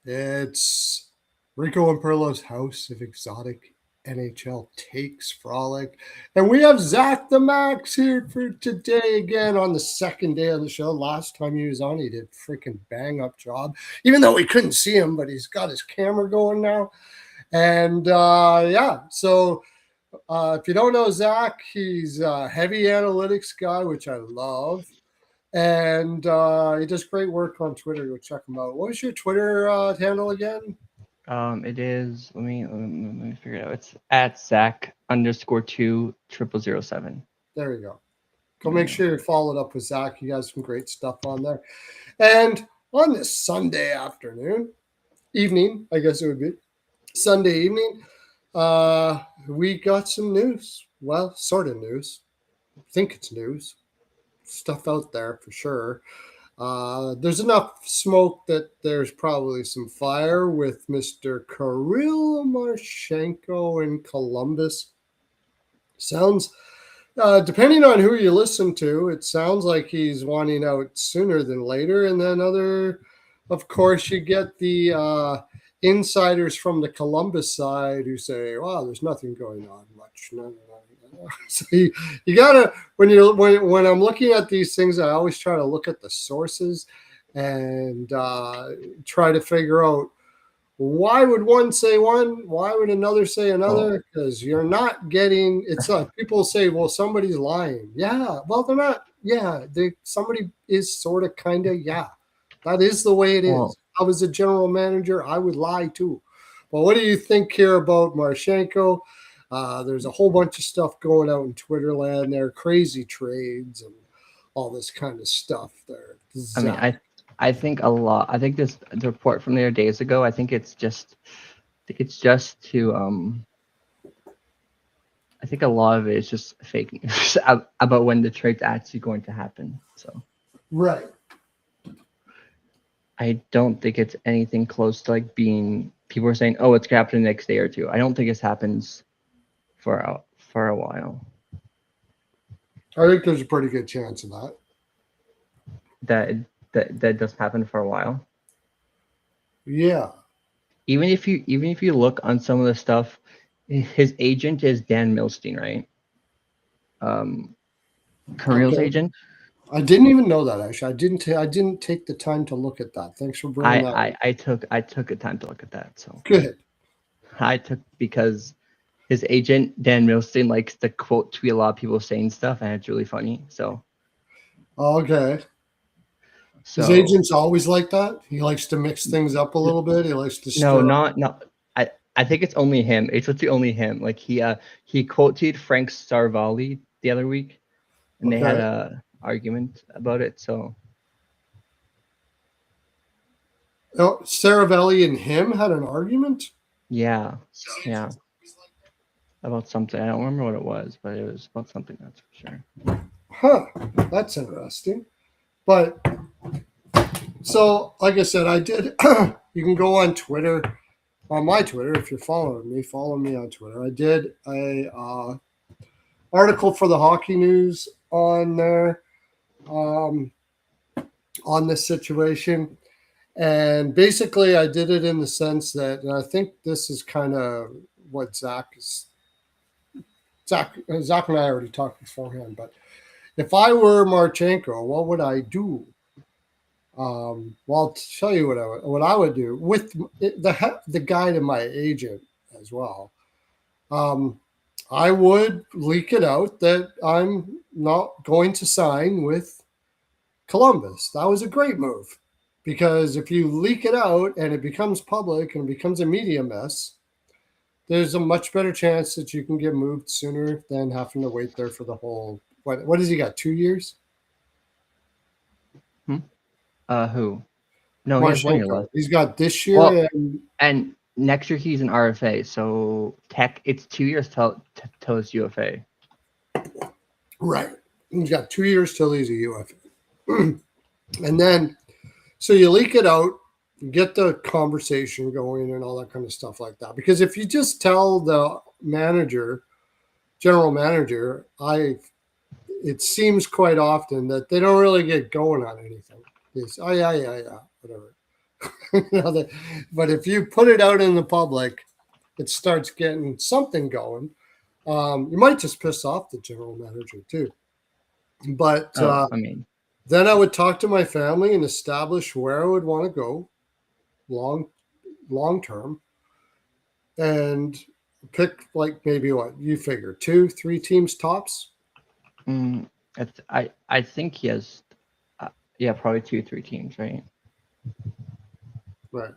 It's Rico and Pearlo's House of Exotic NHL Takes Frolic. And we have Zack the Max here for today again on the second day of the show. Last time he was on, he did a freaking bang up job, even though we couldn't see him, but he's got his camera going now. And so if you don't know Zack, he's a heavy analytics guy, which I love. And he does great work on Twitter. Go check him out. What was your Twitter handle again? It is. Let me figure it out. It's at Zack_20007. There you go. Go make sure you follow it up with Zack. He has some great stuff on there. And on this Sunday evening, I guess it would be Sunday evening, we got some news. Well, sort of news. I think it's news. Stuff out there for sure. There's enough smoke that there's probably some fire with Mr. Kirill Marchenko in Columbus. Sounds, depending on who you listen to, it sounds like he's wanting out sooner than later. And then of course, you get the insiders from the Columbus side who say, "Wow, there's nothing going on much." No. So you gotta when I'm looking at these things, I always try to look at the sources and try to figure out why would one say one, why would another say another, because you're not getting. It's like people say, "Well, somebody's lying." Yeah, well, they're not. Yeah, somebody is sort of kind of. Yeah, that is the way it is. If I was a general manager, I would lie too. Well, what do you think here about Marchenko? There's a whole bunch of stuff going out in Twitter land there, crazy trades and all this kind of stuff there. I think a lot. I think the report from there days ago. I think it's just to. I think a lot of it is just fake news about when the trade's actually going to happen. So. Right. I don't think it's anything close to like being. People are saying, "Oh, it's gonna happen the next day or two." I don't think this happens for a while. I think there's a pretty good chance of that. That does happen for a while. Yeah. Even if you look on some of the stuff, his agent is Dan Milstein, right? Kirill's agent. I didn't even know that actually. I didn't take the time to look at that. Thanks for bringing that up. I took the time to look at that. So good. I took because his agent Dan Milstein likes to quote tweet a lot of people saying stuff, and it's really funny. So okay. So, his agent's always like that. He likes to mix things up a little bit. He likes to no. I think it's only him. It's literally only him. Like he quote tweeted Frank Sarvalli the other week, and they had a argument about it. So Saravelli and him had an argument? Yeah. About something. I don't remember what it was, but it was about something, that's for sure. Huh. That's interesting. But so, like I said, I did. You can go on Twitter, on my Twitter, if you're following me. Follow me on Twitter. I did a article for the Hockey News on there on this situation, and basically, I did it in the sense that, and I think this is kind of what Zack and I already talked beforehand. But if I were Marchenko, what would I do? Well, I'll tell you what I would do with the guy to my agent as well. I would leak it out that I'm not going to sign with Columbus. That was a great move, because if you leak it out and it becomes public and it becomes a media mess, there's a much better chance that you can get moved sooner than having to wait there for the whole. What has he got? 2 years? Who? No, he has 1 year left. He's got this year and next year he's an RFA. So it's 2 years till his UFA. Right. He's got 2 years till he's a UFA. And then, so you leak it out, get the conversation going and all that kind of stuff like that. Because if you just tell the general manager, it seems quite often that they don't really get going on anything. They say, yeah, whatever. But if you put it out in the public, it starts getting something going. You might just piss off the general manager too. But Oh, I mean, then I would talk to my family and establish where I would want to go long term, and pick like maybe what you figure 2-3 teams tops. mm, I think he has, yeah, probably 2 3 teams, right? Right.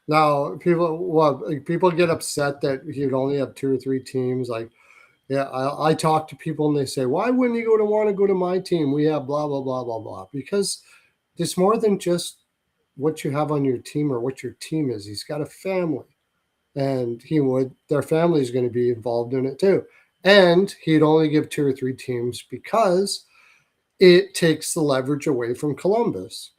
Now, people get upset that you'd only have 2 or 3 teams. Like, yeah, I talk to people and they say, "Why wouldn't you want to go to my team? We have blah blah blah blah blah." Because there's more than just what you have on your team or what your team is. He's got a family, and their family is going to be involved in it too. And he'd only give 2 or 3 teams because it takes the leverage away from Columbus.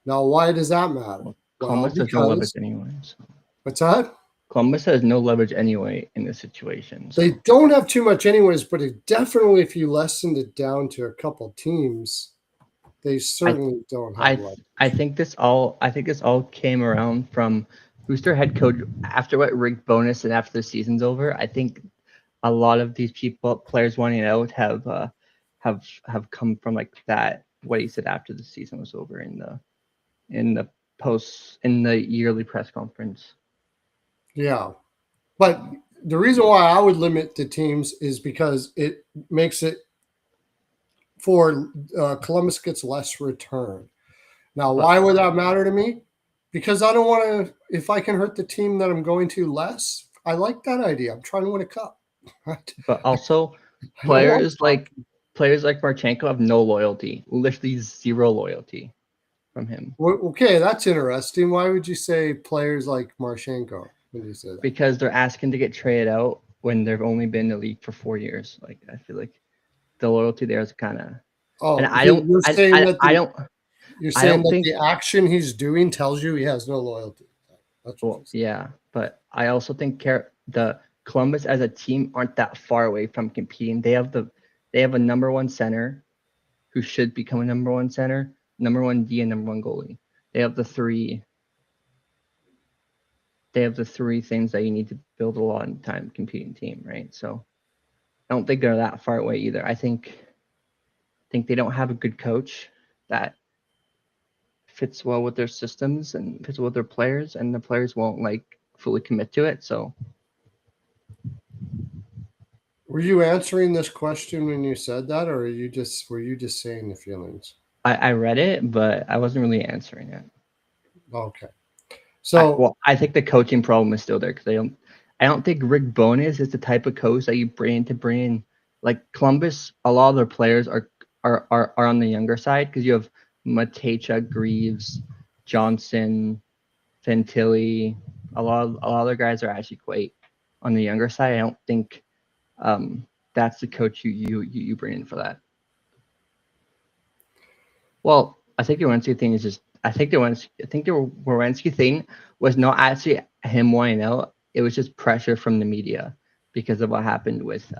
Now, why does that matter? Well, Well, Columbus has no leverage because anyway. So. what's that? Columbus has no leverage anyway in this situation. So. They don't have too much, anyways. But it definitely, if you lessened it down to a couple teams, they certainly don't have leverage. I think this all came around from who's their head coach after what Rick Bonus and after the season's over. I think a lot of these players wanting out have come from like that what he said after the season was over in the yearly press conference. Yeah, but the reason why I would limit the teams is because it makes it for Columbus gets less return. Now, why would that matter to me? Because I don't want to. If I can hurt the team that I'm going to less, I like that idea. I'm trying to win a cup. Right? But also, players like Marchenko have no loyalty, literally zero loyalty from him. Okay, that's interesting. Why would you say players like Marchenko when you say that? Because they're asking to get traded out when they've only been in the league for 4 years. Like I feel like the loyalty there is kind of. Oh, and you're saying that think the action he's doing tells you he has no loyalty. That's yeah, but I also think the Columbus as a team aren't that far away from competing. They have a number one center who should become a number one center, number one D, and number one goalie. They have the three things that you need to build a long time competing team, right? So I don't think they're that far away either. I think they don't have a good coach that fits well with their systems and fits well with their players, and the players won't like fully commit to it. So were you answering this question when you said that, or were you just saying the feelings? I read it, but I wasn't really answering it. Okay. So I think the coaching problem is still there because I don't think Rick Bowness is the type of coach that you bring in like Columbus. A lot of their players are on the younger side because you have Matecha, Greaves, Johnson, Fantilli. A lot of other guys are actually quite on the younger side. I don't think that's the coach you bring in for that. Well, I think the Werenski thing is just. I think the Werenski thing was not actually him wanting out. It was just pressure from the media because of what happened with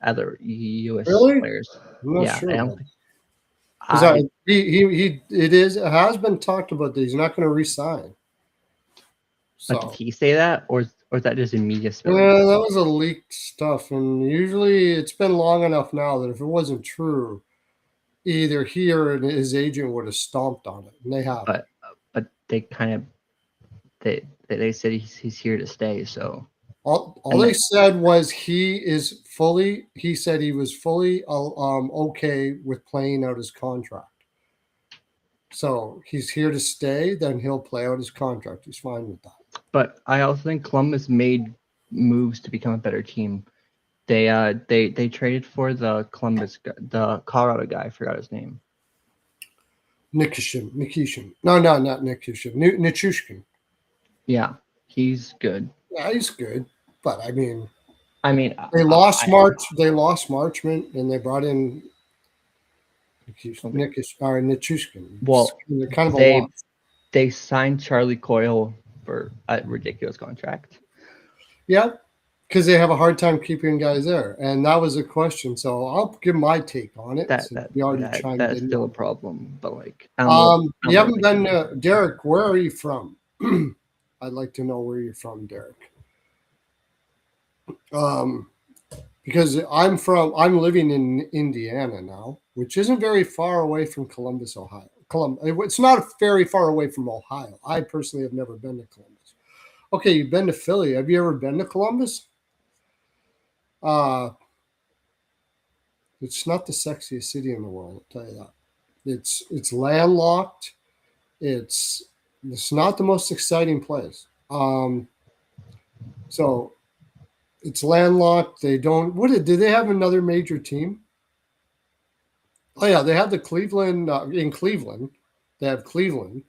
other U.S. players. I'm not yeah, sure. I don't think. It has been talked about that he's not going to resign. So. Did he say that, or is that just a media spill? Yeah, that was a leaked stuff, and usually it's been long enough now that if it wasn't true, either he or his agent would have stomped on it, and they have. But they kind of they said he's here to stay. So all they said was he said he was fully okay with playing out his contract. So he's here to stay. Then he'll play out his contract. He's fine with that. But I also think Columbus made moves to become a better team. They traded for the Colorado guy. I forgot his name. Nikishin. No, not Nikishin. Nichushkin. Yeah, he's good. Yeah, he's good. But I mean, they lost Marchment, and they brought in Nichushkin. Well, kind of a loss. They signed Charlie Coyle for a ridiculous contract. Yeah, because they have a hard time keeping guys there, and that was a question. So I'll give my take on it. That Since that we already that chimed that's in. still a problem. But like, I don't know. I You don't haven't really like been, Derek. Where are you from? I'd like to know where you're from, Derek. Um, because I'm living in Indiana now, which isn't very far away from Columbus, Ohio. It's not very far away from Ohio. I personally have never been to Columbus. Okay, you've been to Philly. Have you ever been to Columbus? Uh, it's not the sexiest city in the world. I'll tell you that. It's landlocked. It's it's not the most exciting place. So it's landlocked. They don't. Did they have another major team? Oh yeah, they have the Cleveland in Cleveland. They have Cleveland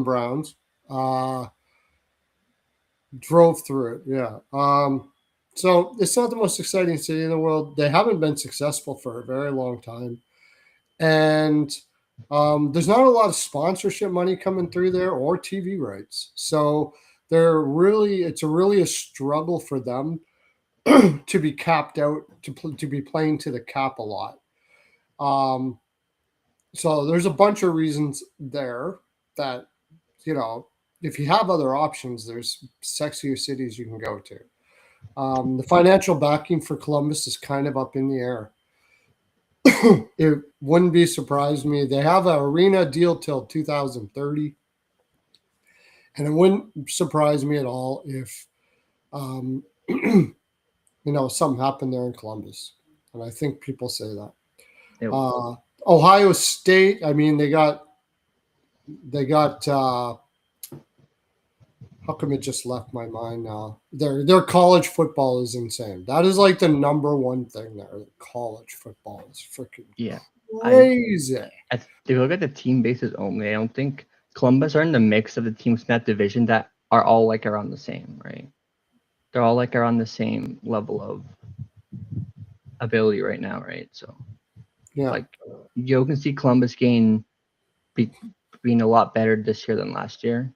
Browns. Uh, Drove through it. Yeah. So it's not the most exciting city in the world. They haven't been successful for a very long time, and there's not a lot of sponsorship money coming through there or TV rights. So it's really a struggle for them to be capped out to be playing to the cap a lot. Um, so there's a bunch of reasons there that you know if you have other options, there's sexier cities you can go to. The financial backing for Columbus is kind of up in the air. It wouldn't be surprised me. They have an arena deal till 2030, and it wouldn't surprise me at all if um, something happened there in Columbus. And I think people say that. it. Ohio State. I mean, they got. How come it just left my mind now? Their college football is insane. That is like the number one thing there. College football is freaking Yeah. crazy. If you look at the team bases only, I don't think Columbus are in the mix of the teams in that division that are all like around the same, right? They're all like around the same level of ability right now, right? So Yeah. like you can see Columbus being a lot better this year than last year.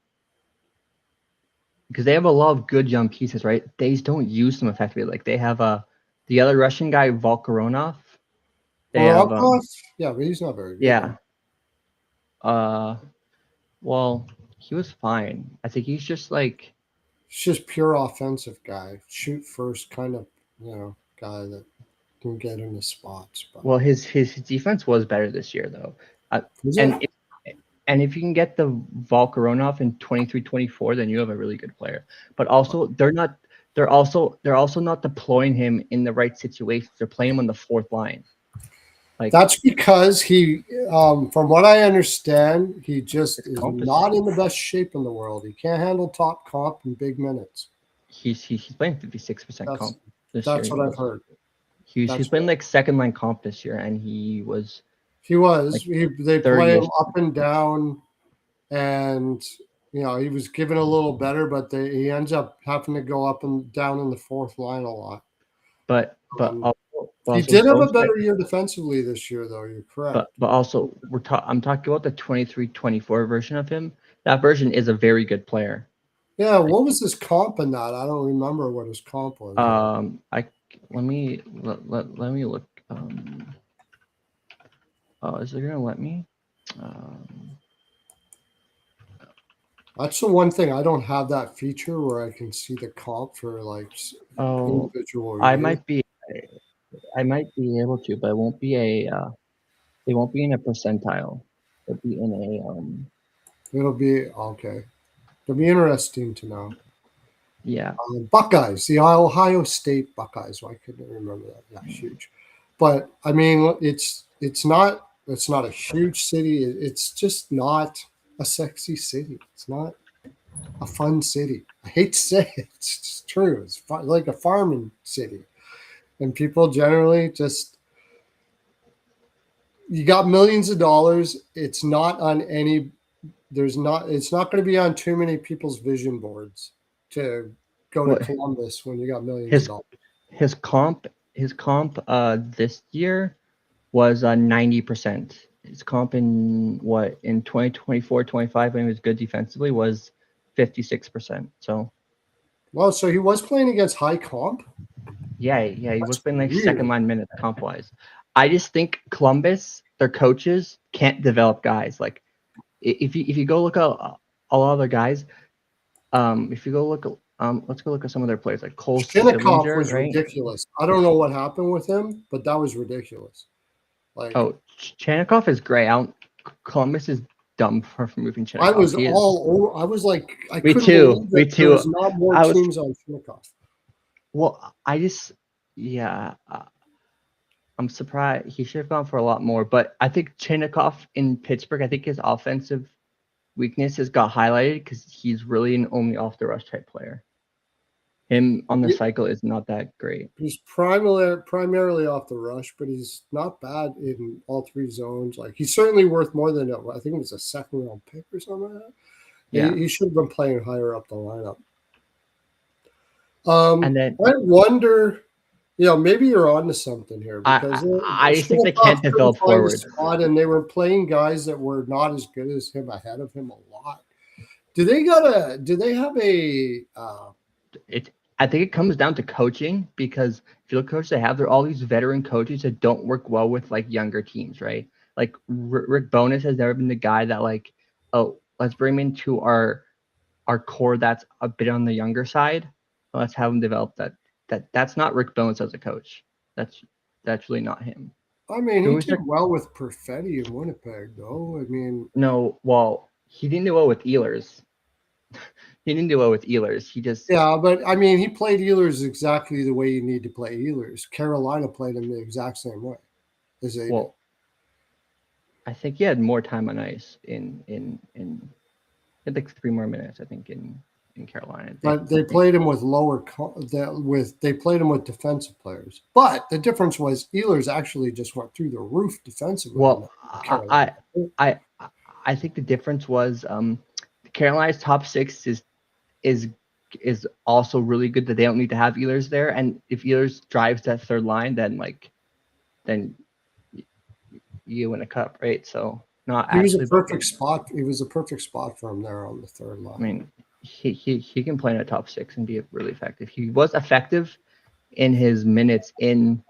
Because they have a lot of good young pieces, right? They just don't use them effectively. Like they have the other Russian guy, Volkaronov. They have Yeah, but he's not very good. yeah. Well, he was fine. I think he's just like He's just pure offensive guy, shoot first kind of guy that can get into spots. But well, his defense was better this year though. is And it? if you can get the Volkaronov in 23-24, then you have a really good player. But also they're also not deploying him in the right situations. They're playing him on the fourth line. Like That's because he, from what I understand, he just is comp is not in the best shape in the world. He can't handle top comp in big minutes. he's playing 56% comp this year. That's what I've heard. He's playing like second line comp this year, and he was. They play him 30-ish. up and down, and he was given a little better, but he ends up having to go up and down in the fourth line a lot. But he did have a better year defensively this year, though. You're correct. But also I'm talking about the 23-24 version of him. That version is a very good player. Yeah, what was his comp in that? I don't remember what his comp was. Let me look. Is it gonna let me? That's the one thing I don't have that feature where I can see the comp for like individual. I might be able to, but it won't be in a percentile. It'll be in a It'll be okay. It'll be interesting to know. Yeah. Buckeyes, the Ohio State Buckeyes. Why couldn't I remember that? Yeah, huge. But I mean, it's not a huge city. It's just not a sexy city. It's not a fun city. I hate to say it. It's true. It's like a farming city, and people generally just you got millions of dollars. It's not on any. It's not going to be on too many people's vision boards to go to Columbus when you got millions of dollars. His comp this year was 90%. His comp in 2024-25 when he was good defensively was 56%. So Well, so he was playing against high comp. Yeah, he was That's playing like weird. second line minutes comp wise. I just think Columbus, their coaches can't develop guys. Like if you go look at a lot of the guys, if you go look let's go look at some of their players like Cole Shinnikov Sillinger, was right? ridiculous. I don't know what happened with him, but that was ridiculous. Like Oh, Chanikov is great. Columbus is dumb for moving I Chanikov. was He is. all over. I was like, I Me couldn't too. believe Me that there too. was not more I was teams on Shinnikov. well. I just yeah. I'm surprised he should have gone for a lot more. But I think Chanikov in Pittsburgh, I think his offensive weaknesses got highlighted because he's really an only off the rush type player. Him on the Yeah, cycle is not that great. he's primarily off the rush, but he's not bad in all three zones. Like he's certainly worth more than I think it was a second round pick or something like that. Yeah. He should have been playing higher up the lineup. And then I wonder, maybe you're on to something here because I just think they Shinnikov can't couldn't develop find a forward. spot, and they were playing guys that were not as good as him ahead of him a lot. Do they have a I think it comes down to coaching because if you look at coaches they have, they're all these veteran coaches that don't work well with like younger teams, right? Like Rick Bowness has never been the guy that like, oh, let's bring him into our core that's a bit on the younger side. Let's have him develop that. That's not Rick Bowness as a coach. That's really not him. I mean, he Who is did their well with Perfetti in Winnipeg, though. I mean, no? Well, he didn't do well with Ehlers. He didn't do well with Ehlers. He just yeah, but I mean, he played Ehlers exactly the way you need to play Ehlers. Carolina played him the exact same way as they did. well, I think he had more time on ice in he had like 3 more minutes, I think, in Carolina. But they played him with they played him with defensive players. But the difference was Ehlers actually just went through the roof defensively. Well, Carolina. I I think the difference was Carolina's top six is is also really good that they don't need to have Ehlers there, and if Ehlers drives that third line, then you win a cup, right? So not He was a actually, but perfect spot. He was a perfect spot for him there on the third I line. mean, he can play in a top six and be really effective. He was effective in his minutes in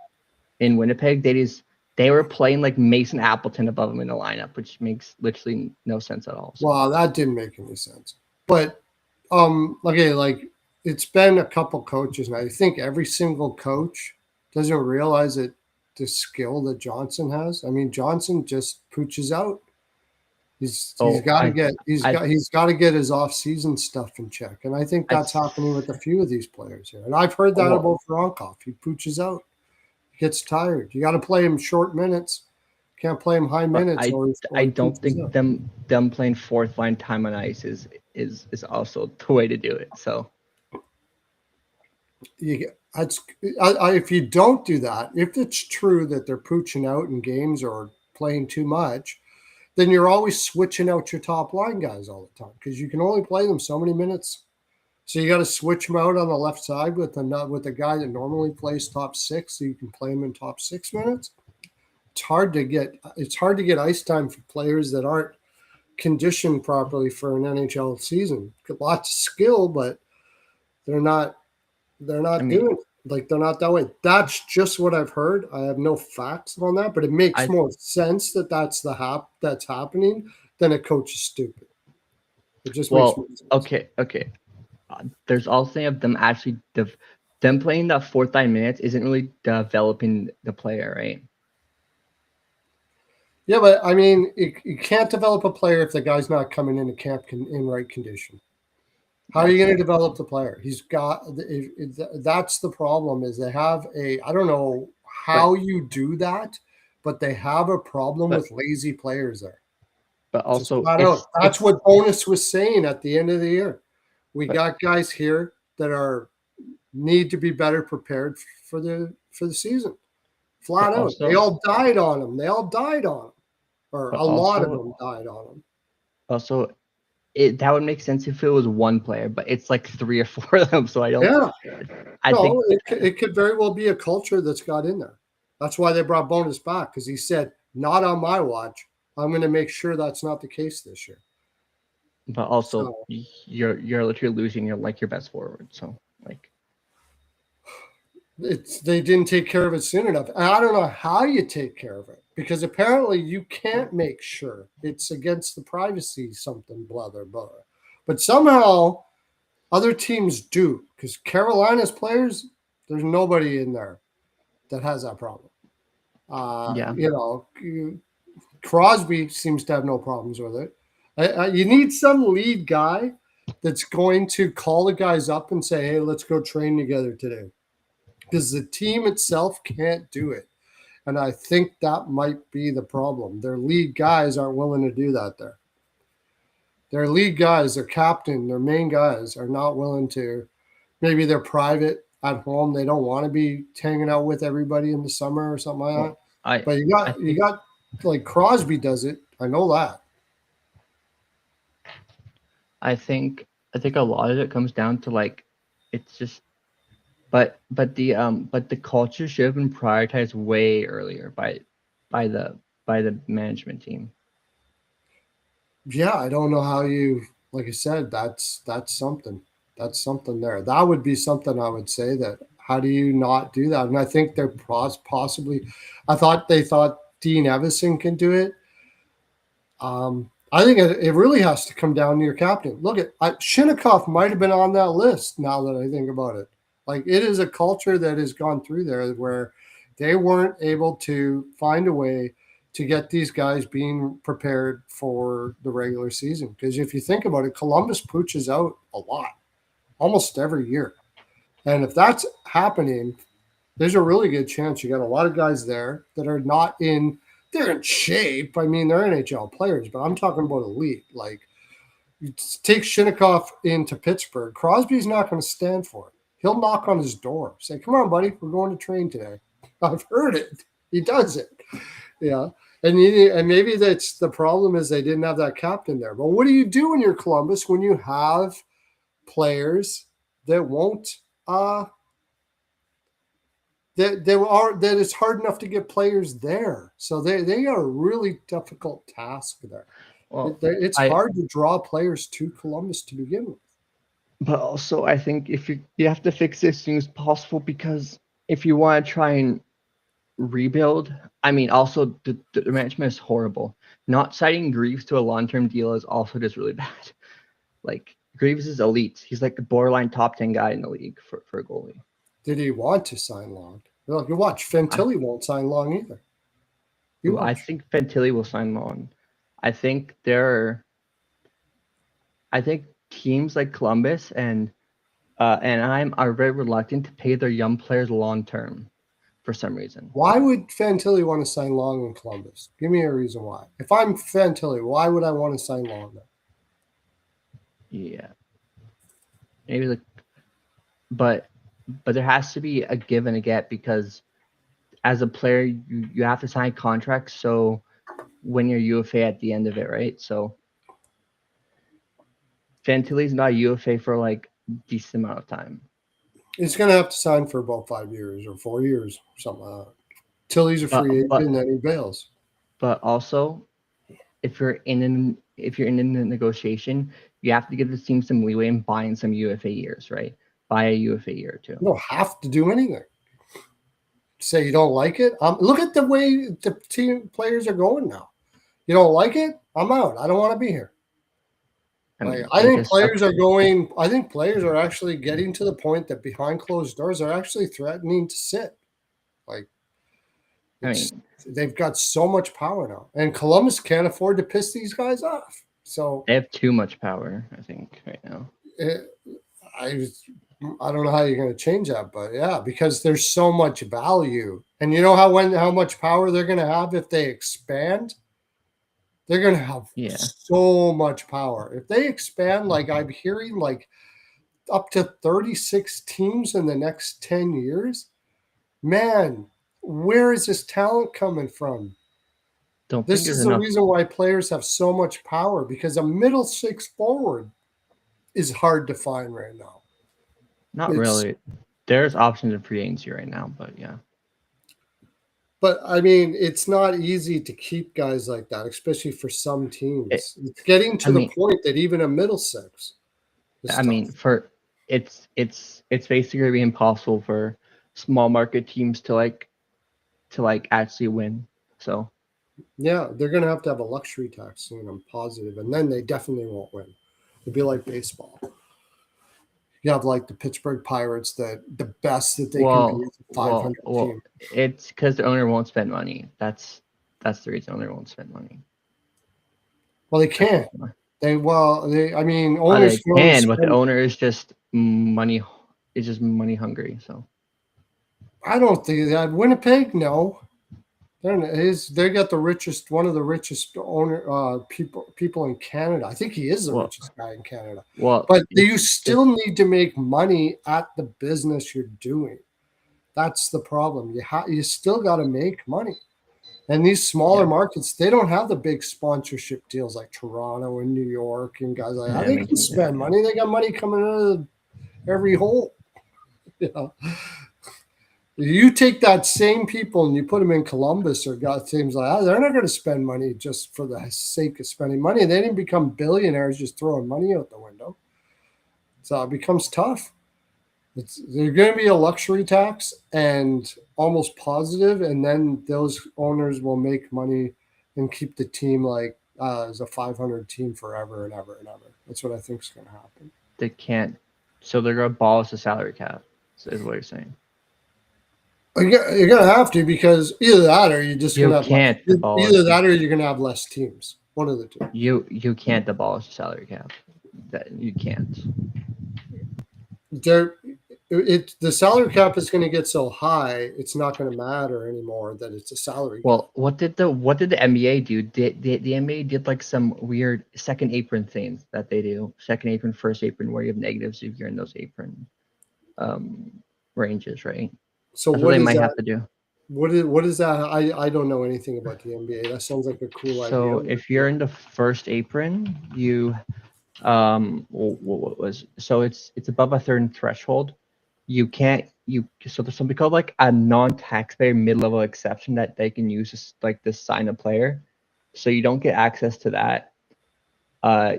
Winnipeg. They were playing like Mason Appleton above him in the lineup, which makes literally no sense at all. So. Wow, that didn't make any sense. But okay, like it's been a couple coaches, and I think every single coach doesn't realize that the skill that Johnson has. I mean, Johnson just pooches out. He's got to get he's got to get his off-season stuff in check, and I think that's happening with a few of these players here. And I've heard that about Voronkov. He pooches out, he gets tired. You got to play him short minutes. Can't play him high minutes. I don't think them playing fourth line time on ice is also the way to do it. So if you don't do that, if it's true that they're pooching out in games or playing too much, then you're always switching out your top line guys all the time because you can only play them so many minutes. So you got to switch them out on the left side with the guy that normally plays top six, so you can play him in top 6 minutes. It's hard to get ice time for players that aren't conditioned properly for an NHL season. Got lots of skill, but they're not doing it. Like they're not that way. That's just what I've heard. I have no facts on that, but it makes more sense that that's that's happening than a coach is stupid. It just makes more sense. Okay. There's also of them actually them playing that fourth line minutes isn't really developing the player, right? Yeah, but I mean, you can't develop a player if the guy's not coming into camp in right condition. How are you going to develop the player? He's got that's the problem. Is they have I don't know how you do that, but they have a problem with lazy players there. But also, that's what Bonus was saying at the end of the year. We got guys here that need to be better prepared for the season. Flat out, they all died on him. Or a lot of them died on him. Also, that would make sense if it was one player, but it's like 3 or 4 of them. So I don't. Yeah. It could very well be a culture that's got in there. That's why they brought Bonus back, because he said, "Not on my watch. I'm going to make sure that's not the case this year." But also, you're literally losing your best forward. So they didn't take care of it soon enough. And I don't know how you take care of it because apparently you can't make sure. It's against the privacy something, blah, blah, blah. But somehow other teams do because Carolina's players, there's nobody in there that has that problem. Yeah. Crosby seems to have no problems with it. You need some lead guy that's going to call the guys up and say, hey, let's go train together today. Because the team itself can't do it. And I think that might be the problem. Their lead guys aren't willing to do that there. Their lead guys, their captain, their main guys are not willing to. Maybe they're private at home. They don't want to be hanging out with everybody in the summer or something like that. But you got like Crosby does it. I know that. I think a lot of it comes down to like it's just but the culture should have been prioritized way earlier by the management team. Yeah, I don't know how you, like I said, that's something. That's something there. That would be something I would say that how do you not do that? And I think they're possibly, they thought Dean Evison can do it. I think it really has to come down to your captain. Look at Shinnikov might have been on that list now that I think about it. Like it is a culture that has gone through there where they weren't able to find a way to get these guys being prepared for the regular season. Because if you think about it, Columbus pooches out a lot, almost every year. And if that's happening, there's a really good chance you got a lot of guys there that are not in – they're in shape. I mean, they're NHL players, but I'm talking about elite. Like, you take Shinnikov into Pittsburgh. Crosby's not going to stand for it. He'll knock on his door, say, come on, buddy, we're going to train today. I've heard it. He does it. Yeah. And maybe that's the problem is they didn't have that captain there. But what do you do in your Columbus when you have players that won't that it's hard enough to get players there. So they are a really difficult task there. Well, it's hard to draw players to Columbus to begin with. But also, I think if you have to fix this as soon as possible because if you want to try and rebuild, I mean, also the management is horrible. Not signing Greaves to a long-term deal is also just really bad. Like Greaves is elite. He's like the borderline top 10 guy in the league for a goalie. Did he want to sign long? Well, you watch Fantilli won't sign long either. I think Fantilli will sign long. I think teams like Columbus and Anaheim are very reluctant to pay their young players long term for some reason. Why would Fantilli want to sign long in Columbus? Give me a reason why. If I'm Fantilli, why would I want to sign long there? Yeah. Maybe but there has to be a give and a get because as a player you have to sign contracts so when you're UFA at the end of it, right? So Fantilli's not UFA for like a decent amount of time. He's going to have to sign for about 5 years or 4 years, something like that. Till he's a free agent and then he bails. But also, if you're in the negotiation, you have to give the team some leeway in buying some UFA years, right? Buy a UFA year or two. You don't have to do anything. Say you don't like it. Look at the way the team players are going now. You don't like it? I'm out. I don't want to be here. I think players are going. I think players are actually getting to the point that behind closed doors are actually threatening to sit. They've got so much power now, and Columbus can't afford to piss these guys off. So they have too much power, I think, right now. I don't know how you're going to change that, but yeah, because there's so much value, and you know how much power they're going to have if they expand. They're going to have so much power. If they expand, like I'm hearing, like up to 36 teams in the next 10 years, man, where is this talent coming from? This is the reason why players have so much power, because a middle six forward is hard to find right now. Not really. There's options in free agency right now, but yeah. But, I mean, it's not easy to keep guys like that, especially for some teams. It's getting to the point that even a middle six it's basically going to be impossible for small market teams to actually win. So Yeah, they're going to have a luxury tax soon. I'm positive, and then they definitely won't win. It'd be like baseball. You have like the Pittsburgh Pirates, that the best that they can be is a 500 team. it's because the owner won't spend money. That's the reason owner won't spend money. Well, they can't. I mean, They owners can, but the owner is just money. Is just money hungry. So I don't think that Winnipeg. No, they got the richest, one of the richest people in Canada. I think he is the richest guy in Canada. But you still need to make money at the business you're doing. That's the problem. You still got to make money. And these smaller markets, they don't have the big sponsorship deals like Toronto and New York and guys like that. They can spend money. They got money coming out of every hole. You know? You take that same people and you put them in Columbus or got teams like that, they're not going to spend money just for the sake of spending money. They didn't become billionaires just throwing money out the window. So it becomes tough. There's going to be a luxury tax and almost positive, and then those owners will make money and keep the team as a 500 team forever and ever and ever. That's what I think is going to happen. They can't. So they're going to abolish the salary cap, is what you're saying. You're going to have to, because either that or you're just going to have either that or you're going to have less teams. One of the two. You can't abolish the salary cap. That you can't. The salary cap is going to get so high, it's not going to matter anymore that it's a salary cap. Well, what did the NBA do? The NBA did like some weird second apron things that they do. Second apron, first apron, where you have negatives if you're in those apron ranges, right? So that's what they might have to do. What is that? I don't know anything about the NBA. That sounds like a cool idea. So if you're in the first apron, you it's above a certain threshold. You can't so there's something called like a non-taxpayer mid-level exception that they can use to sign a player. So you don't get access to that.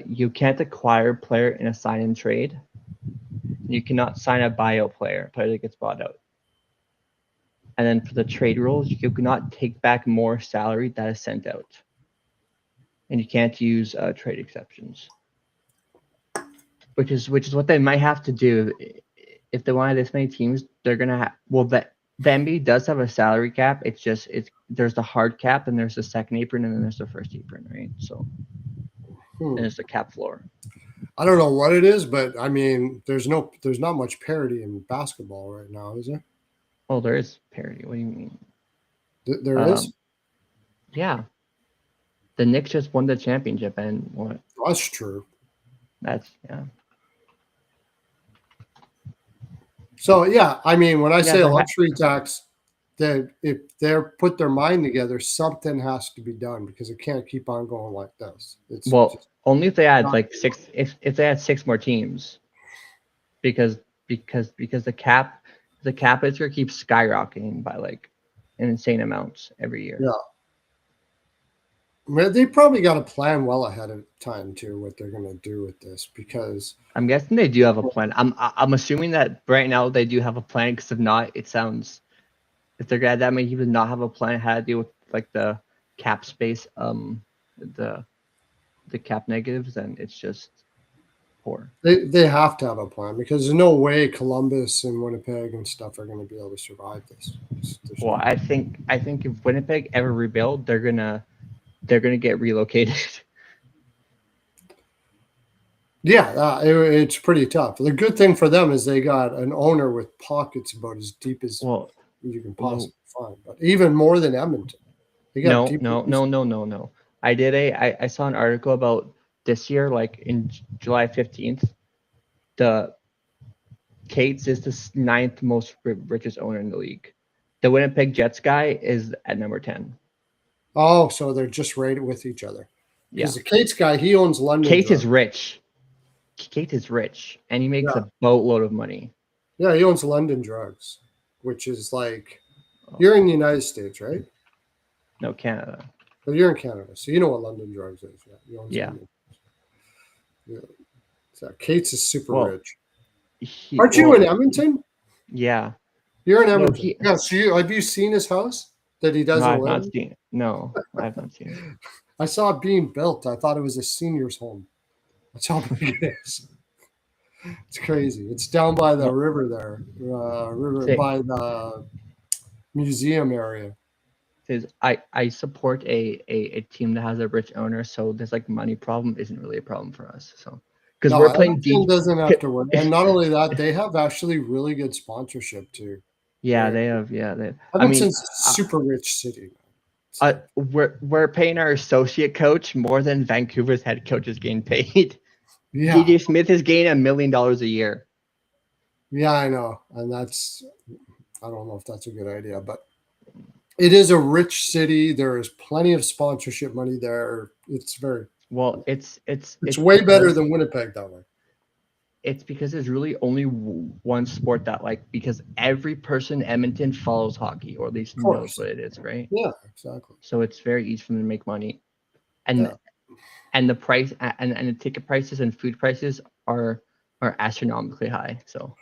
You can't acquire a player in a sign and trade. You cannot sign a bio player that gets bought out. And then for the trade rules, you cannot take back more salary that is sent out. And you can't use trade exceptions. Which is what they might have to do. If they want this many teams, they're gonna have. Well, the NBA does have a salary cap. There's the hard cap, and there's the second apron, and then there's the first apron, right? So, and there's the cap floor. I don't know what it is, but I mean, there's not much parity in basketball right now, is there? Oh, there is parity. What do you mean? There is. Yeah, the Knicks just won the championship, and what? That's true. That's yeah. So yeah, I mean, when I say a luxury tax, that if they're put their mind together, something has to be done, because it can't keep on going like this. Only if they had like six. If they had six more teams, because the cap is going to keep skyrocketing by like an insane amounts every year. Yeah. They probably got a plan well ahead of time too, what they're going to do with this, because I'm guessing they do have a plan. I'm assuming that right now they do have a plan, because if not, it sounds, if they're gonna have that many people not have a plan how to deal with like the cap space, the cap negatives, then it's just poor. They have to have a plan, because there's no way Columbus and Winnipeg and stuff are going to be able to survive this. Well, I think if Winnipeg ever rebuild, they're gonna get relocated. Yeah, it's pretty tough. The good thing for them is they got an owner with pockets about as deep as you can possibly find, but even more than Edmonton. No. I saw an article about this year, like in July 15th, the Cates is the 9th most richest owner in the league. The Winnipeg Jets guy is at number 10. Oh, so they're just rated with each other. Yeah. Because the Cates guy, he owns London. Cates is rich. Kate is rich, and he makes a boatload of money. Yeah, he owns London Drugs, which is like, you're in the United States, right? No, Canada. But you're in Canada, so you know what London Drugs is. Yeah. So Cates is super rich. Aren't you in Edmonton? Yeah. You're in No, Edmonton. Yeah. So have you seen his house that he no, doesn't I've live not in? seen it. No, I've not seen it. I saw it being built. I thought it was a senior's home. That's how big it is. It's crazy. It's down by the No, river there, river say, by the museum area. says I support a team that has a rich owner, so this like money problem isn't really a problem for us. So because No, we're playing Edmonton D. doesn't have to worry. And not only that, they have actually really good sponsorship too. Yeah, There, they have. Yeah, they. I mean, Edmonton's a super rich city. we're paying our associate coach more than Vancouver's head coach is getting paid. Yeah, DJ Smith is getting $1 million a year. yeah, I know, and I don't know if that's a good idea, but it is a rich city. There is plenty of sponsorship money there. Well, It's it's way better because than Winnipeg that way. there's really only one sport that because every person in Edmonton follows hockey or at least Of knows course. what it is, right? Yeah, exactly. So it's very easy for them to make money, Yeah. and the price and the ticket prices and food prices are astronomically high. So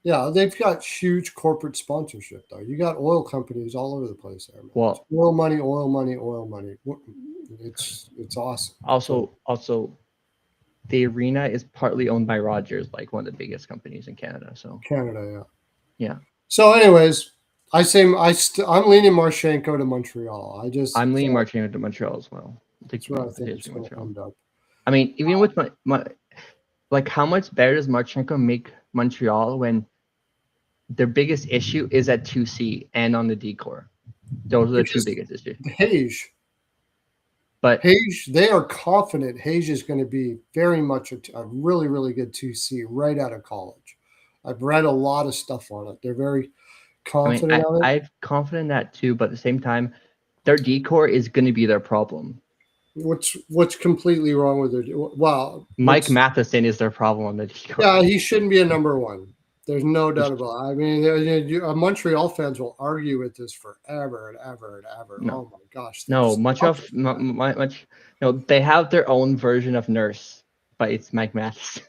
Yeah, they've got huge corporate sponsorship though. You got oil companies all over the place there, man. It's well, oil money, oil money, oil money. It's awesome. So also the arena is partly owned by Rogers, like one of the biggest companies in Canada. So Canada, yeah. yeah, So, anyways, I'm leaning Marchenko to Montreal. I'm leaning Marchenko to Montreal as well. I think That's where I think it is it's going to Montreal. end up. I mean, even with my like, how much better does Marchenko make Montreal when their biggest issue is at 2C and on the decor? Those are the two Because biggest issues. Hage, But they are confident Hage is going to be very much a really, really good 2C right out of college. I've read a lot of stuff on it. They're very I mean, confident on it. I'm confident in that too. But at the same time, their decor is going to be their problem. What's completely wrong with it? Well, Mike Matheson is their problem on the decor. yeah, he shouldn't be a number one. There's no doubt about it. I mean, Montreal fans will argue with this forever and ever and ever. No. Oh my gosh. No, they have their own version of Nurse, but it's Mike Matheson.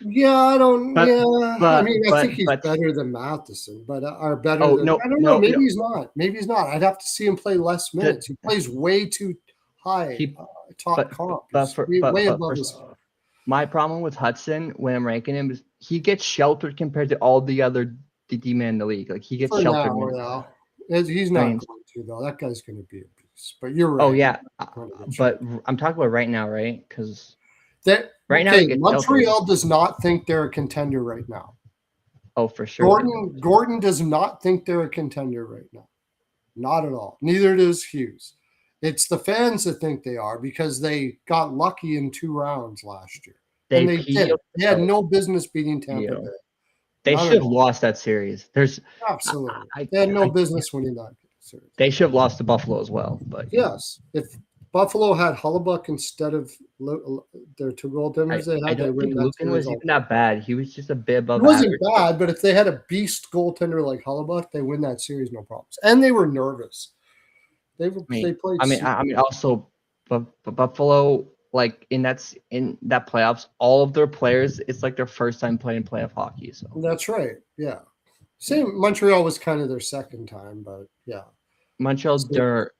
Yeah, I don't. But Yeah, I mean, I think he's but better than Matheson, but are better oh than. no I don't know. no Maybe no he's not. Maybe he's not. I'd have to see him play less minutes. He plays way too high. he Top comp. but He's way above his. my problem with Hudson when I'm ranking him is he gets sheltered compared to all the other D men in the league. Like he gets For sheltered. now, yeah. He's not going to though. That guy's going to be a beast. But you're right. Oh yeah, but I'm talking about right now, right? Because right now, Montreal does not think they're a contender right now. Oh, for sure. Gordon does not think they're a contender right now. Not at all. Neither does Hughes. It's the fans that think they are because they got lucky in 2 rounds last year. They did. They had no business beating Tampa Bay. They should have lost that series. Absolutely. They had no business winning that series. They should have lost to Buffalo as well. But yes, if Buffalo had Hellebuyck instead of their 2 goaltenders they had, I don't think Lucan was even that bad. He was just a bit above. He wasn't bad, but if they had a beast goaltender like Hellebuyck, they win that series no problems. And they were nervous. They played. I mean, also, but Buffalo, like in that playoffs, all of their players, it's like their first time playing playoff hockey. So that's right. Yeah. Same. Montreal was kind of their second time, but yeah. Montreal's their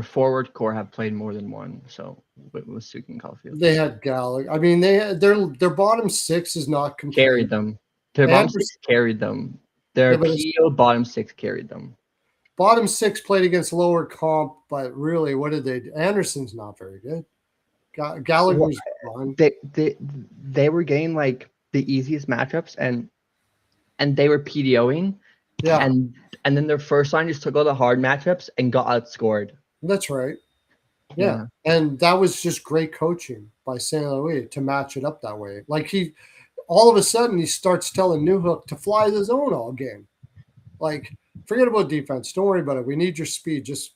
forward core have played more than one. So with Sukin and Caulfield, they had Gallagher. I mean, their bottom 6 is not complete. Carried them. Their bottom 6 carried them. Their PO bottom 6 carried them. Bottom 6 played against lower comp, but really, what did they do? Anderson's not very good. Gallagher's gone. They were getting like the easiest matchups and they were PDOing. Yeah. And then their first line just took all the hard matchups and got outscored. That's right. Yeah. And that was just great coaching by St. Louis to match it up that way. Like all of a sudden he starts telling Newhook to fly the zone all game. Like, forget about defense. Don't worry about it. We need your speed. Just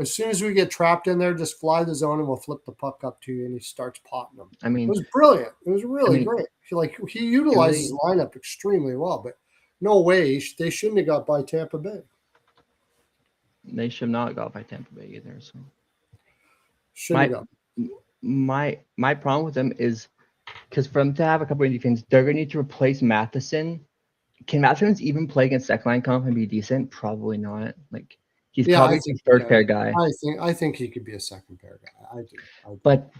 as soon as we get trapped in there, just fly the zone and we'll flip the puck up to you. And he starts potting them. I mean, it was brilliant. It was really great. He utilized his lineup extremely well, but no way they shouldn't have got by Tampa Bay. They should not have got by Tampa Bay either. So my problem with them is because for them to have a couple of defense, they're going to need to replace Matheson can Matthews even play against second line comp and be decent? Probably not. Like he's Yeah, probably I a think third pair guy. I think he could be a second pair guy. I do. But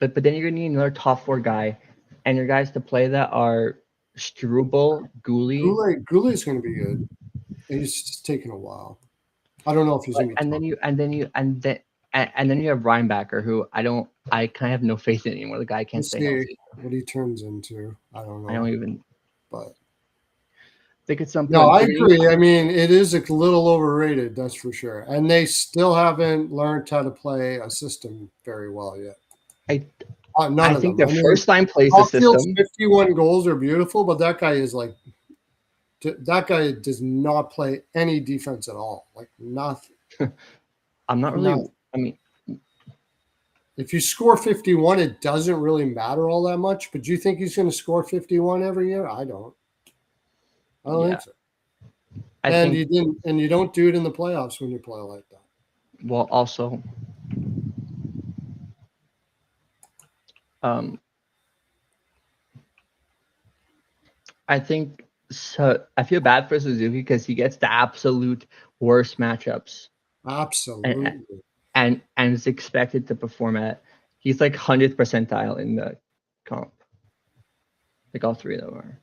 then you're gonna need another top four guy, and your guys to play that are Struble, Gooley, Goulet's going to be good. He's just taking a while. I don't know if he's going to be. and then you have Reinbacker, who I kind of have no faith in anymore. The guy can't stay healthy. What he turns into. I don't know. I don't even. But think it's something. no, I agree. I mean, it is a little overrated, that's for sure. And they still haven't learned how to play a system very well yet. I think the first line plays the system. 51 goals are beautiful, but that guy does not play any defense at all. Like nothing. I'm not really. I mean, if you score 51, it doesn't really matter all that much. But do you think he's going to score 51 every year? I don't think so. You don't do it in the playoffs when you play like that. Well, also, I think so. I feel bad for Suzuki because he gets the absolute worst matchups. Absolutely. And is expected to perform at. He's like 100th percentile in the comp. Like all three of them are.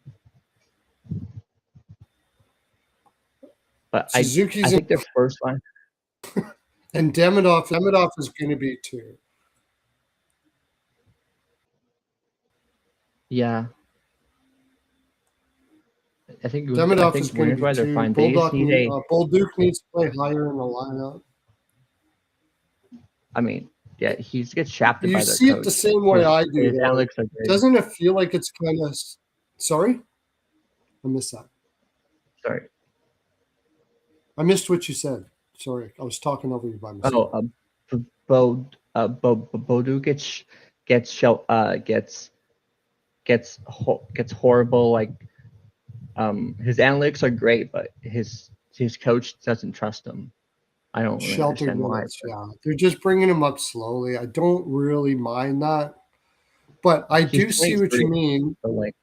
But Suzuki's I think their first line. And Demidov is going to be too. Yeah. I think Demidov is going to be they're fine. Bolduc needs to play higher in the lineup. I mean, yeah, he gets shafted by their coach. You see it the same way I do. Doesn't it feel like it's kind of... Sorry? I missed that. Sorry. I missed what you said. Sorry, I was talking over you by myself. Bolduc gets horrible. Like, his analytics are great, but his coach doesn't trust him. I don't really understand why. Yeah, they're just bringing him up slowly. I don't really mind that, but I do see what you mean. So like,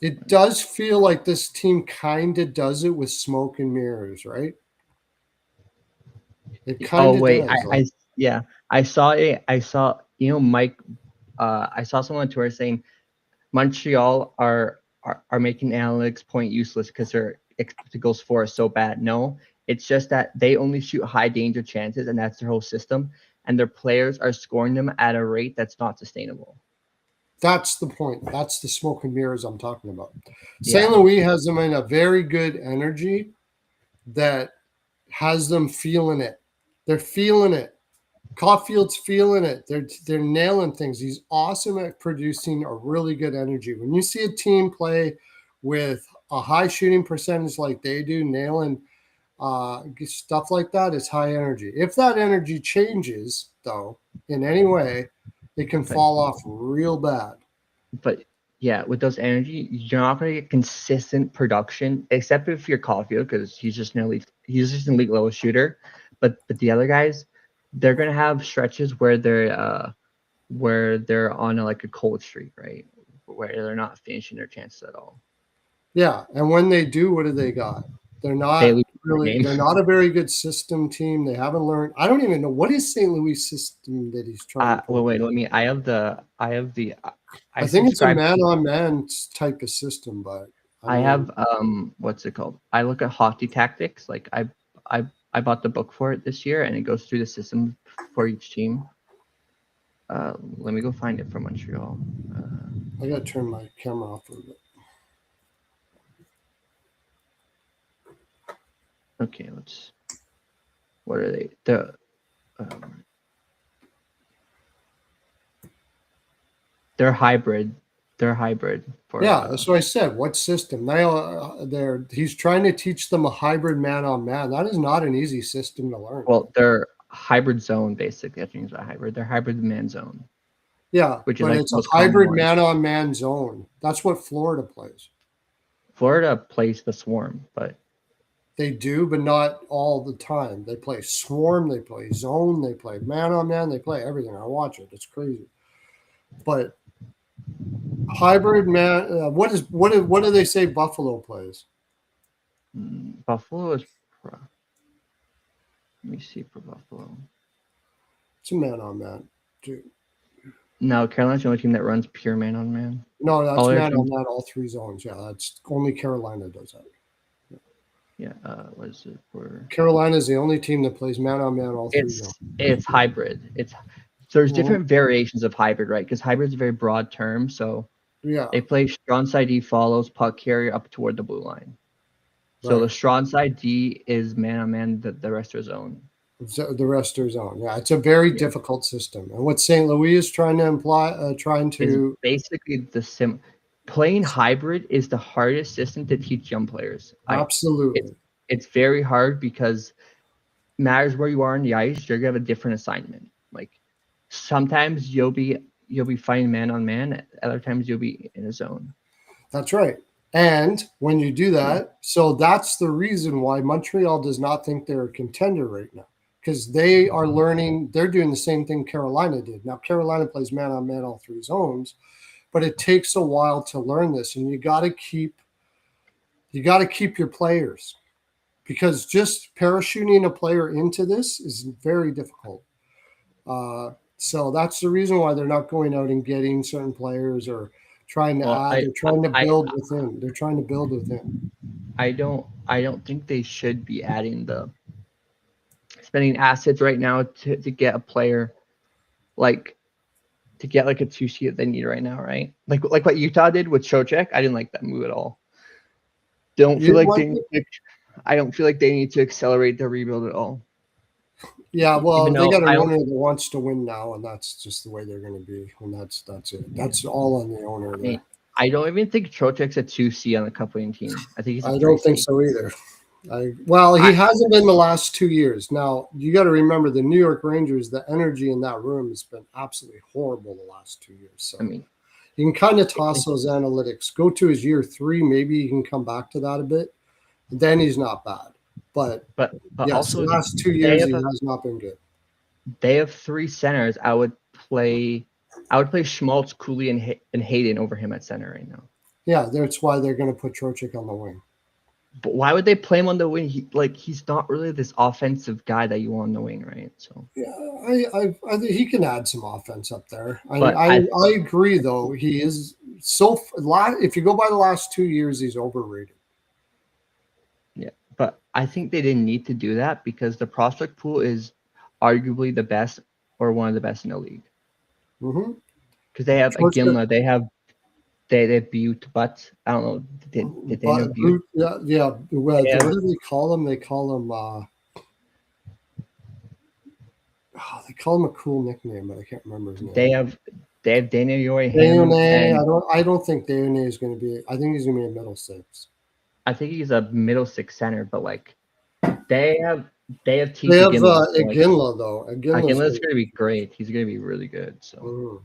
it does feel like this team kind of does it with smoke and mirrors, right? It kind of does. I saw Mike. I saw someone on Twitter saying Montreal are making analytics point useless because their expected goals for is so bad. No, it's just that they only shoot high danger chances, and that's their whole system. And their players are scoring them at a rate that's not sustainable. That's the point. That's the smoke and mirrors I'm talking about. Yeah. St. Louis has them in a very good energy that has them feeling it. They're feeling it. Caulfield's feeling it. They're nailing things. He's awesome at producing a really good energy. When you see a team play with a high shooting percentage like they do, nailing stuff like that, is high energy. If that energy changes, though, in any way, it can fall off real bad. But yeah, with those energy, you're not going to get consistent production, except if you're Caulfield, because he's just an elite level shooter. But the other guys, they're going to have stretches where they're on a cold streak, right? Where they're not finishing their chances at all. Yeah, and when they do, what do they got? They're not they're not a very good system team. They haven't learned. I don't even know what is St. Louis system that he's trying. Well, wait, I have the. I think it's a man-on-man type of system, but I have what's it called? I look at hockey tactics. Like I bought the book for it this year, and it goes through the system for each team. Let me go find it for Montreal. I gotta turn my camera off a little bit. Okay, what are they? They're hybrid. They're hybrid. That's what I said. What system? He's trying to teach them a hybrid man-on-man. That is not an easy system to learn. Well, they're hybrid zone, basically. I think it's a hybrid. They're hybrid man zone. Yeah, but it's a hybrid man-on-man zone. That's what Florida plays. Florida plays the swarm, but they do, but not all the time. They play swarm, they play zone, they play man-on-man, they play everything. I watch it. It's crazy. But hybrid man. What do they say Buffalo plays? Buffalo is. Let me see for Buffalo. It's a man on man, dude. No, Carolina's the only team that runs pure man on man. No, that's All their man on teams- man, all three zones. Yeah, that's only Carolina does that. Yeah, what is it for? Carolina is the only team that plays man on man, all three zones. It's hybrid. There's Mhm. different variations of hybrid, right? Because hybrid is a very broad term. So Yeah, they play strong side D follows puck carrier up toward the blue line. So right. the strong side D is man on man. The rest are zone. The rest are zone. Yeah, it's a very Yeah. difficult system. And what St. Louis is trying to imply, Is basically playing hybrid is the hardest system to teach young players. absolutely. It's very hard because matters where you are on the ice, you're gonna have a different assignment. Like sometimes you'll be fighting man on man, other times you'll be in a zone. That's right. And when you do that, so that's the reason why Montreal does not think they're a contender right now, because they are learning. They're doing the same thing Carolina did. Now Carolina plays man on man all three zones, but it takes a while to learn this, and you got to keep your players, because just parachuting a player into this is very difficult. So that's the reason why they're not going out and getting certain players or trying to Well, add. They're trying to build within. They're trying to build within. I don't think they should be adding the spending assets right now to get a player like to get like a 2C that they need right now, right? Like what Utah did with Trocheck. I didn't like that move at all. Don't You feel like want they I don't feel like they need to accelerate their rebuild at all. Yeah, well, Even they though got an I owner that wants to win now, and that's just the way they're going to be. And that's it. That's all on the owner there. mean, I don't even think Trocheck's a 2C on the Cup-winning team. I think he's a I 3C. don't think so either. He hasn't been the last 2 years. Now you got to remember the New York Rangers. The energy in that room has been absolutely horrible the last 2 years. So I mean, you can kind of toss those analytics. Go to his year 3, maybe you can come back to that a bit. Then he's not bad, but yes, also the last 2 years he has not been good. They have 3 centers. I would play Schmaltz, Cooley, and Hayden over him at center right now. Yeah, that's why they're going to put Trocheck on the wing. But why would they play him on the wing? He's not really this offensive guy that you want on the wing, right? So yeah, I think he can add some offense up there. I agree though. He is so. If you go by the last 2 years, he's overrated. Yeah, but I think they didn't need to do that because the prospect pool is arguably the best or one of the best in the league. Mm-hmm. Because they have Ginla, they have Butte, but I don't know. Did they know Butte? Yeah. Well, what do they call him? They call him. They call him a cool nickname, but I can't remember his name. They have Daniel I don't think Daniel is going to be. I think he's going to be a middle six. I think he's a middle six center, but like they have They have Ginla though. Ginla's going to be great. He's going to be really good. So,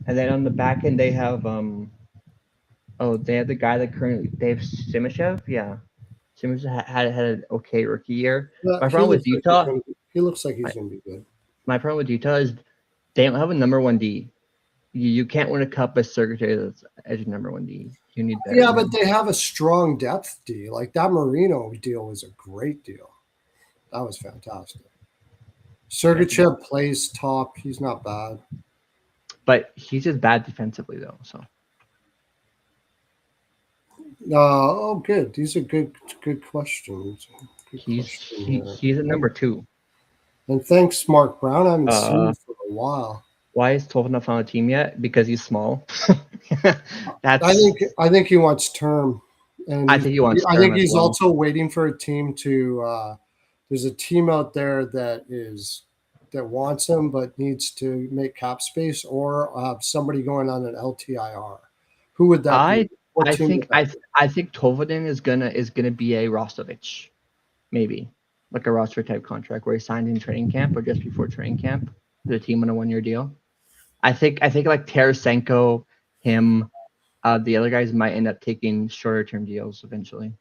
and then on the back end they have they have the guy that currently they have Simashev. Yeah, Simashev had an okay rookie year. Yeah, my problem with Utah, he looks like he's going to be good. My problem with Utah is they don't have a number 1 D. You can't win a cup as Sergei as your number 1 D. You need better. Yeah, but they have a strong depth D. Like that Marino deal was a great deal. That was fantastic. Sergachev plays top. He's not bad. But he's just bad defensively though. So. Good. These are good questions. He's a number 2. And thanks, Mark Brown. I haven't seen him for a while. Why is Tolvanov on the team yet? Because he's small. I think he wants term. And I think he wants. I think he's also waiting for a team to. There's a team out there that wants him but needs to make cap space or have somebody going on an LTIR. Who would that be? I think Tolvanen is gonna be a Rostovich, maybe like a roster type contract where he signed in training camp or just before training camp to the team on a 1-year deal. I think like Tarasenko, him, the other guys might end up taking shorter term deals eventually.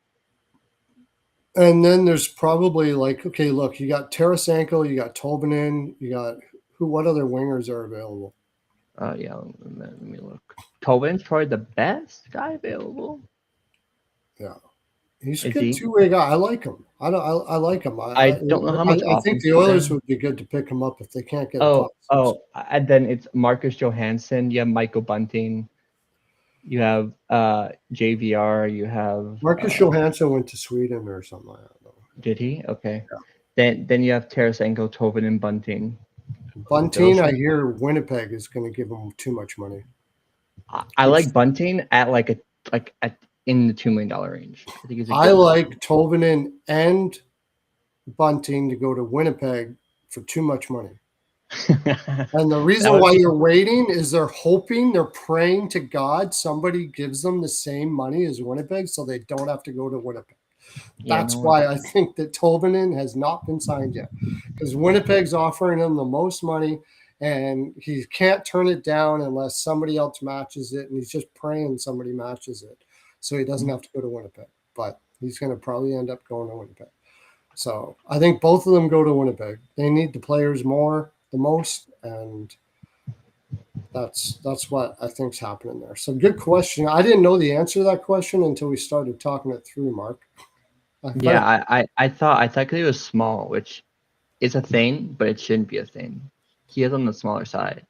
And then there's probably like, okay, look, you got Tarasenko, you got Tolvanen, you got what other wingers are available? Yeah, let me look. Tobin's probably the best guy available. Yeah, he's a Is good he? two-way guy. I like him. I like him. I don't know how much I think offense the he's Oilers in. would be good to pick him up if they can't get a Oh, top six. oh, and then it's Marcus Johansson. You have Michael Bunting. You have JVR. You have Marcus Johansson went to Sweden or something like that. Though. did he? Okay. Yeah. Then you have Tarasenko, Tobin, and Bunting. Bunting, I hear Winnipeg is going to give him too much money. I like Bunting at at in the $2 million range. I think he's a good I like Tobin and Bunting to go to Winnipeg for too much money. And the reason why you're waiting is they're hoping, they're praying to God somebody gives them the same money as Winnipeg so they don't have to go to Winnipeg. That's why I think that Tobin has not been signed yet, because Winnipeg's offering him the most money and he can't turn it down unless somebody else matches it, and he's just praying somebody matches it so he doesn't have to go to Winnipeg. But he's going to probably end up going to Winnipeg. So I think both of them go to Winnipeg. They need the players the most, and that's what I think's happening there. So good question. I didn't know the answer to that question until we started talking it through, Mark. Yeah, I thought because he was small, which is a thing, but it shouldn't be a thing. He is on the smaller side.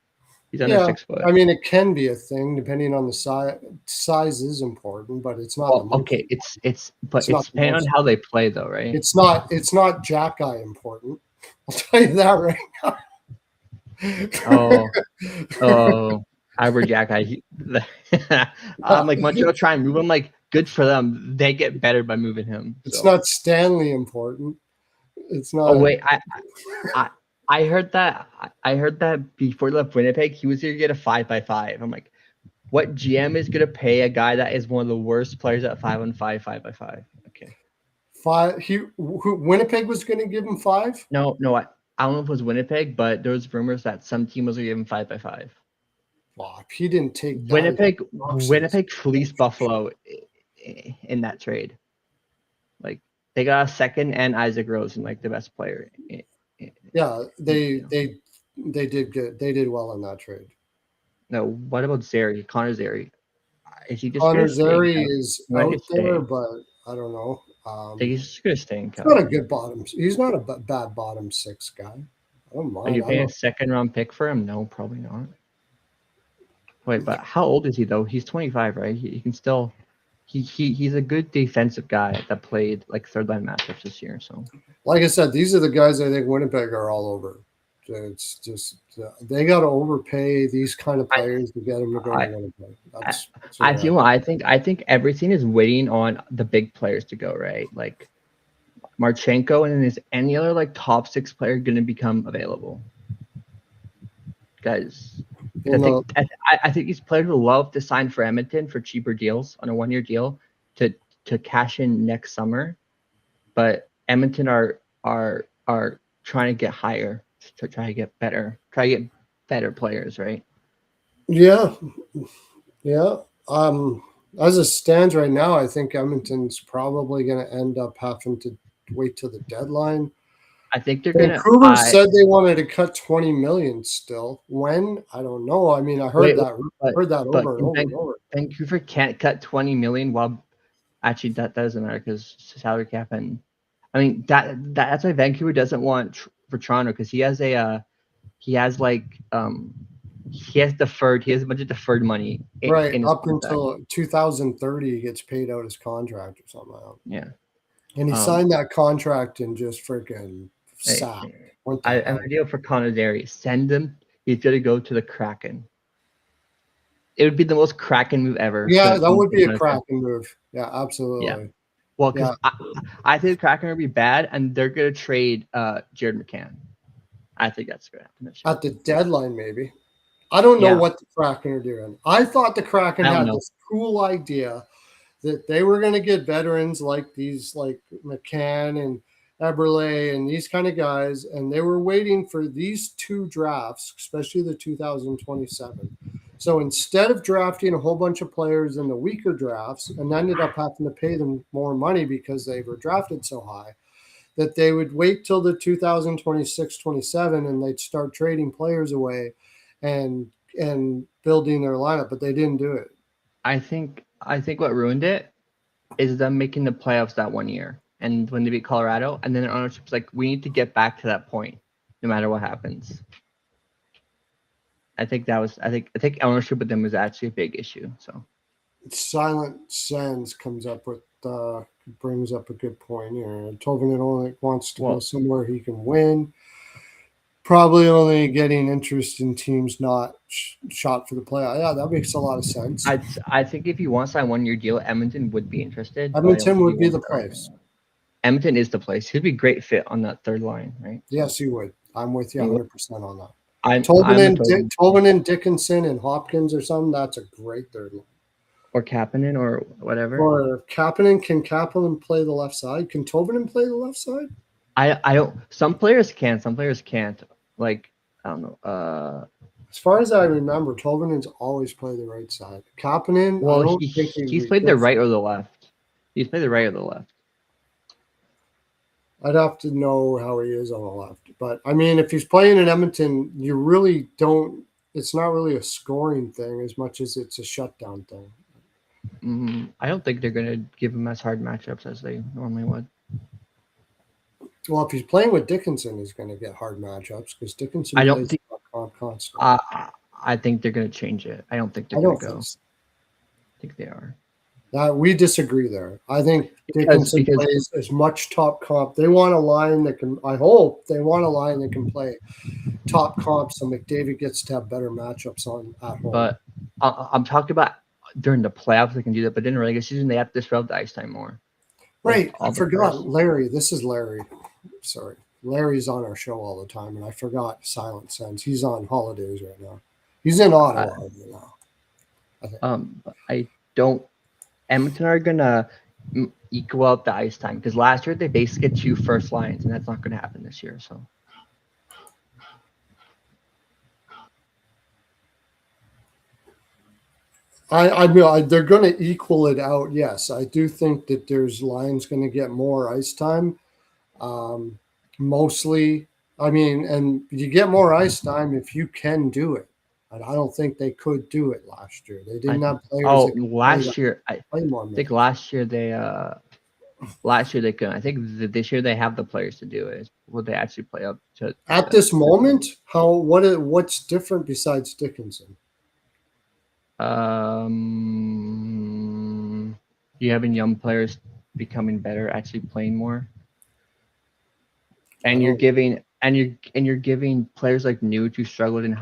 He's under 6 foot. I mean, it can be a thing depending on the size. Size is important, but it's not. Okay, it's depending on how they play, though, right? It's not Jack guy important. I'll tell you that right now. Hybrid Jack. I'm like Montreal try and move him. Like, good for them. They get better by moving him. So. It's not Stanley important. It's not. Oh wait, I heard that. I heard that before he left Winnipeg, he was gonna get a 5x5. I'm like, what GM is gonna pay a guy that is one of the worst players at 5-on-5, 5x5? Okay. Winnipeg was going to give him 5? No, I don't know if it was Winnipeg, but there was rumors that some team was going to give him 5x5. Wow, if he didn't take that, Winnipeg fleeced Buffalo in that trade. Like, they got a second and Isaac Rose and like the best player. Yeah, they did good. They did well in that trade. No, what about Zary? Connor Zary? Is he just Connor Zary is out there, but I don't know. He's just gonna stay in He's not a good bottom. He's not a bad bottom 6 guy. I don't mind. Are you paying a second-round pick for him? No, probably not. Wait, but how old is he though? He's 25, right? He can still. He's a good defensive guy that played like third-line matchups this year. So, like I said, these are the guys I think Winnipeg are all over. It's just they got to overpay these kind of players to get them to go to Winnipeg. I think everything is waiting on the big players to go, right? Like Marchenko, and then is any other like top 6 player going to become available? Guys, I think these players will love to sign for Edmonton for cheaper deals on a 1-year deal to cash in next summer, but Edmonton are trying to get higher. To try to get better players, right? Yeah. As it stands right now, I think Edmonton's probably going to end up having to wait till the deadline. I think they're going to. Vancouver said they wanted to cut $20 million still. When? I don't know. I mean, I heard that over and over. Vancouver can't cut $20 million. Well, actually, that doesn't matter because salary cap, and I mean that's why Vancouver doesn't want for Toronto, because he has a he has a bunch of deferred money up until 2030 he gets paid out his contract or something like that. Yeah, and he signed that contract and just freaking sacked. I have a deal for Connor Zary. Send him. He's gonna go to the Kraken. It would be the most Kraken move ever. Yeah, that would be a Kraken move. Yeah, absolutely. Yeah. Well, because I think the Kraken would be bad, and they're going to trade Jared McCann. I think that's going to happen. At the deadline, maybe. I don't know what the Kraken are doing. I thought the Kraken had this cool idea that they were going to get veterans like these, like McCann and Eberle and these kind of guys, and they were waiting for these 2 drafts, especially the 2027. So instead of drafting a whole bunch of players in the weaker drafts and ended up having to pay them more money because they were drafted so high, that they would wait till the 2026-27 and they'd start trading players away and and building their lineup, but they didn't do it. I think what ruined it is them making the playoffs that one year, and when they beat Colorado, and then their ownership's like, we need to get back to that point, no matter what happens. I think ownership with them was actually a big issue. So Silent Sands brings up a good point here. Tolvanen only wants to go somewhere he can win. Probably only getting interest in teams not shot for the playoff. Yeah, that makes a lot of sense. I think if you want to sign 1 year deal, Edmonton would be interested. Edmonton would be the place. Edmonton is the place. He'd be a great fit on that third line, right? Yes, he would. I'm with you 100% on that. Tolvanen, Dickinson, and Hopkins or something. That's a great third line. Or Kapanen or whatever. Or Kapanen. Can Kapanen play the left side? Can Tolvanen play the left side? I don't. Some players can. Some players can't. Like, I don't know. As far as I remember, Tolvanen's always played the right side. Kapanen, well, I don't think he's played the right or the left. He's played the right or the left. I'd have to know how he is on the left. But, I mean, if he's playing in Edmonton, you really don't – it's not really a scoring thing as much as it's a shutdown thing. I don't think they're going to give him as hard matchups as they normally would. Well, if he's playing with Dickinson, he's going to get hard matchups because Dickinson plays constant. I think they're going to change it. I don't think they're going to go. I think they are. We disagree there. I think Dickinson plays as much top comp. They want a line that can – I hope they want a line that can play top comp so McDavid gets to have better matchups at home. But I'm talking about during the playoffs they can do that, but in the regular season they have to disrupt the ice time more. Right. I forgot. Larry. This is Larry. Sorry. Larry's on our show all the time, and I forgot Silent Sense. He's on holidays right now. He's in Ottawa right now. I don't – Edmonton are going to equal out the ice time because last year they basically get 2 first lines, and that's not going to happen this year. So I mean, they're going to equal it out. Yes, I do think that there's lines going to get more ice time. Mostly, I mean, and you get more ice time if you can do it. And I don't think they could do it last year. They didn't have players. Last year, I think last year they couldn't. I think this year they have the players to do it. Will they actually play up to? At this moment, what's different besides Dickinson? You having young players becoming better, actually playing more, and you're giving players like Nuge who struggled in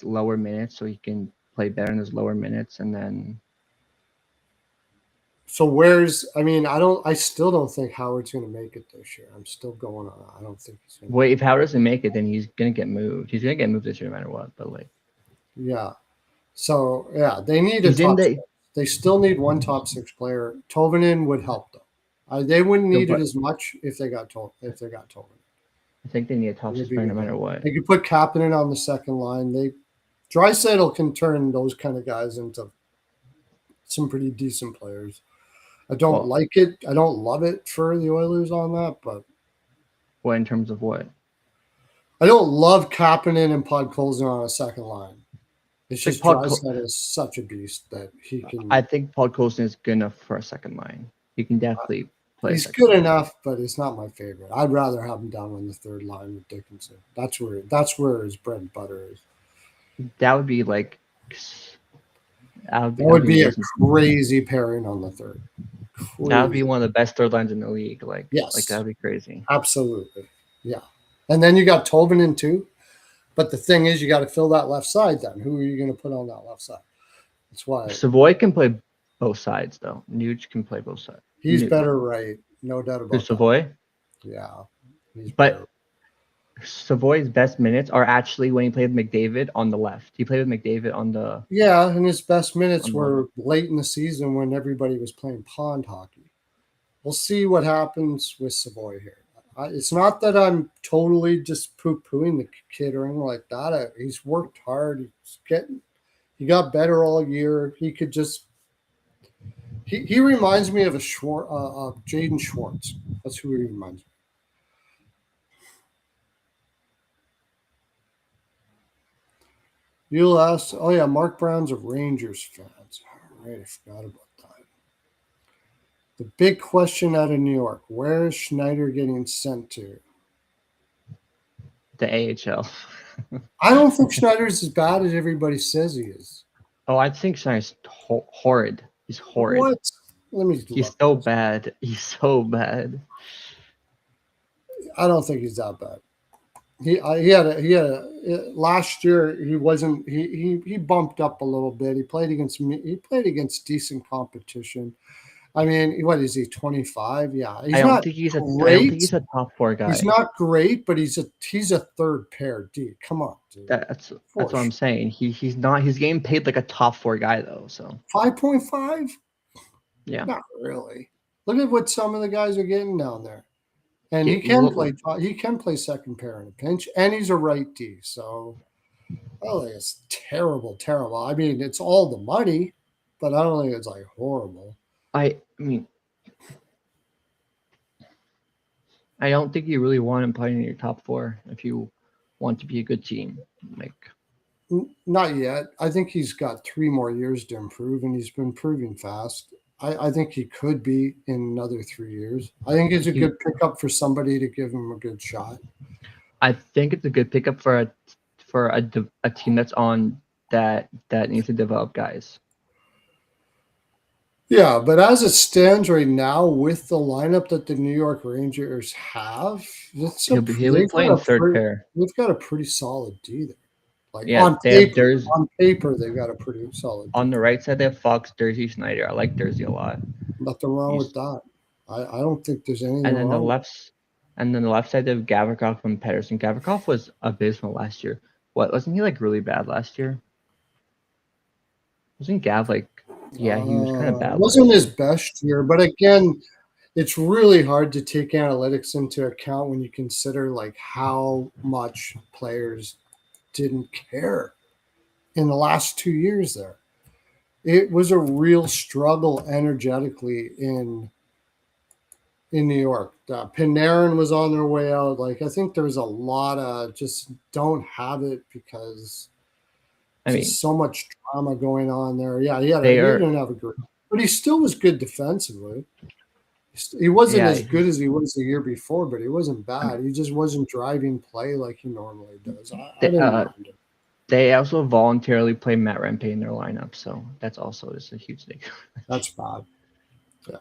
lower minutes, so he can play better in those lower minutes, and then. So I still don't think Howard's going to make it this year. I'm still going on. I don't think he's going to. Wait, if Howard doesn't make it, then he's going to get moved. He's going to get moved this year no matter what. But like. Yeah. So yeah, they need a top. They still need one top 6 player. Tolvanen would help though. They wouldn't need it as much if they got Tolvanen. I think they need a top 6 player no matter what. They could put Kapanen on the second line. Draisaitl can turn those kind of guys into some pretty decent players. I don't like it. I don't love it for the Oilers on that, but what in terms of what? I don't love Kapanen and Podkolzin on a second line. It's just Draisaitl is such a beast that he can. I think Podkolzin is good enough for a second line. He can definitely play. He's good enough, but it's not my favorite. I'd rather have him down on the third line with Dickinson. That's where his bread and butter is. That would be like. That would be a crazy pairing on the third. Crazy. That would be one of the best third lines in the league. Yes. That would be crazy. Absolutely. Yeah. And then you got Tolvanen too. But the thing is, you got to fill that left side then. Who are you going to put on that left side? That's why. Savoy can play both sides, though. Nuge can play both sides. He's better right. No doubt about it. Savoy? Yeah. But Savoy's best minutes are actually when he played with McDavid on the left. He played with McDavid on the... Yeah, and his best minutes were late in the season when everybody was playing pond hockey. We'll see what happens with Savoy here. It's not that I'm totally just poo-pooing the kid or anything like that. He's worked hard. He got better all year. He could just he reminds me of Jaden Schwartz. That's who he reminds me. You'll ask, oh yeah, Mark Brown's a Rangers fan. All right, I forgot about that. The big question out of New York: where is Schneider getting sent to? The AHL. I don't think Schneider's as bad as everybody says he is. Oh, I think Schneider's horrid. He's horrid. What? Let me He's look. so bad. He's so bad. I don't think he's that bad. He had a last year he wasn't he bumped up a little bit. He played against me. He played against decent competition. I mean, what is he, 25? Yeah, he's not I don't think great. he's a top four guy. He's not great, but he's a third pair D. Come on, dude. That's what I'm saying. He's not. He's getting paid like a top four guy though. So 5.5? yeah, Not really. Look at what some of the guys are getting down there. And Yeah, he can look- play. He can play second pair in a pinch, and he's a right D. So I don't think it's terrible. I mean, it's all the money, but I don't think it's like horrible. I mean, I don't think you really want him playing in your top four if you want to be a good team. Like, Not yet. I think he's got 3 more years to improve, and he's been improving fast. I think he could be in another 3 years. I think it's a good pickup for somebody to give him a good shot. I think it's a good pickup for a team that's on that needs to develop guys. Yeah, but as it stands right now, with the lineup that the New York Rangers have, He'll be playing third pair. They've got a pretty solid D there. Like Yeah, on paper, they've got a pretty solid D. On the right side, they have Fox, Jersey, Schneider. I like Jersey a lot. Nothing wrong with that. I don't think there's anything And then wrong. the left side, they have Gavrikov and Pedersen. Gavrikov was abysmal last year. Wasn't he like really bad last year? Wasn't Gav like? Yeah, he was kind of bad. It wasn't his best year, but again, it's really hard to take analytics into account when you consider like how much players didn't care in the last 2 years there. It was a real struggle energetically in New York. Panarin was on their way out. Like I think there was a lot of just don't have it because there's so much drama going on there. Yeah, he didn't have a great, but he still was good defensively. He wasn't as good as he was the year before, but he wasn't bad. He just wasn't driving play like he normally does. I didn't mind him. They also voluntarily play Matt Rempe in their lineup, so that's also just a huge thing. That's bad. Yeah.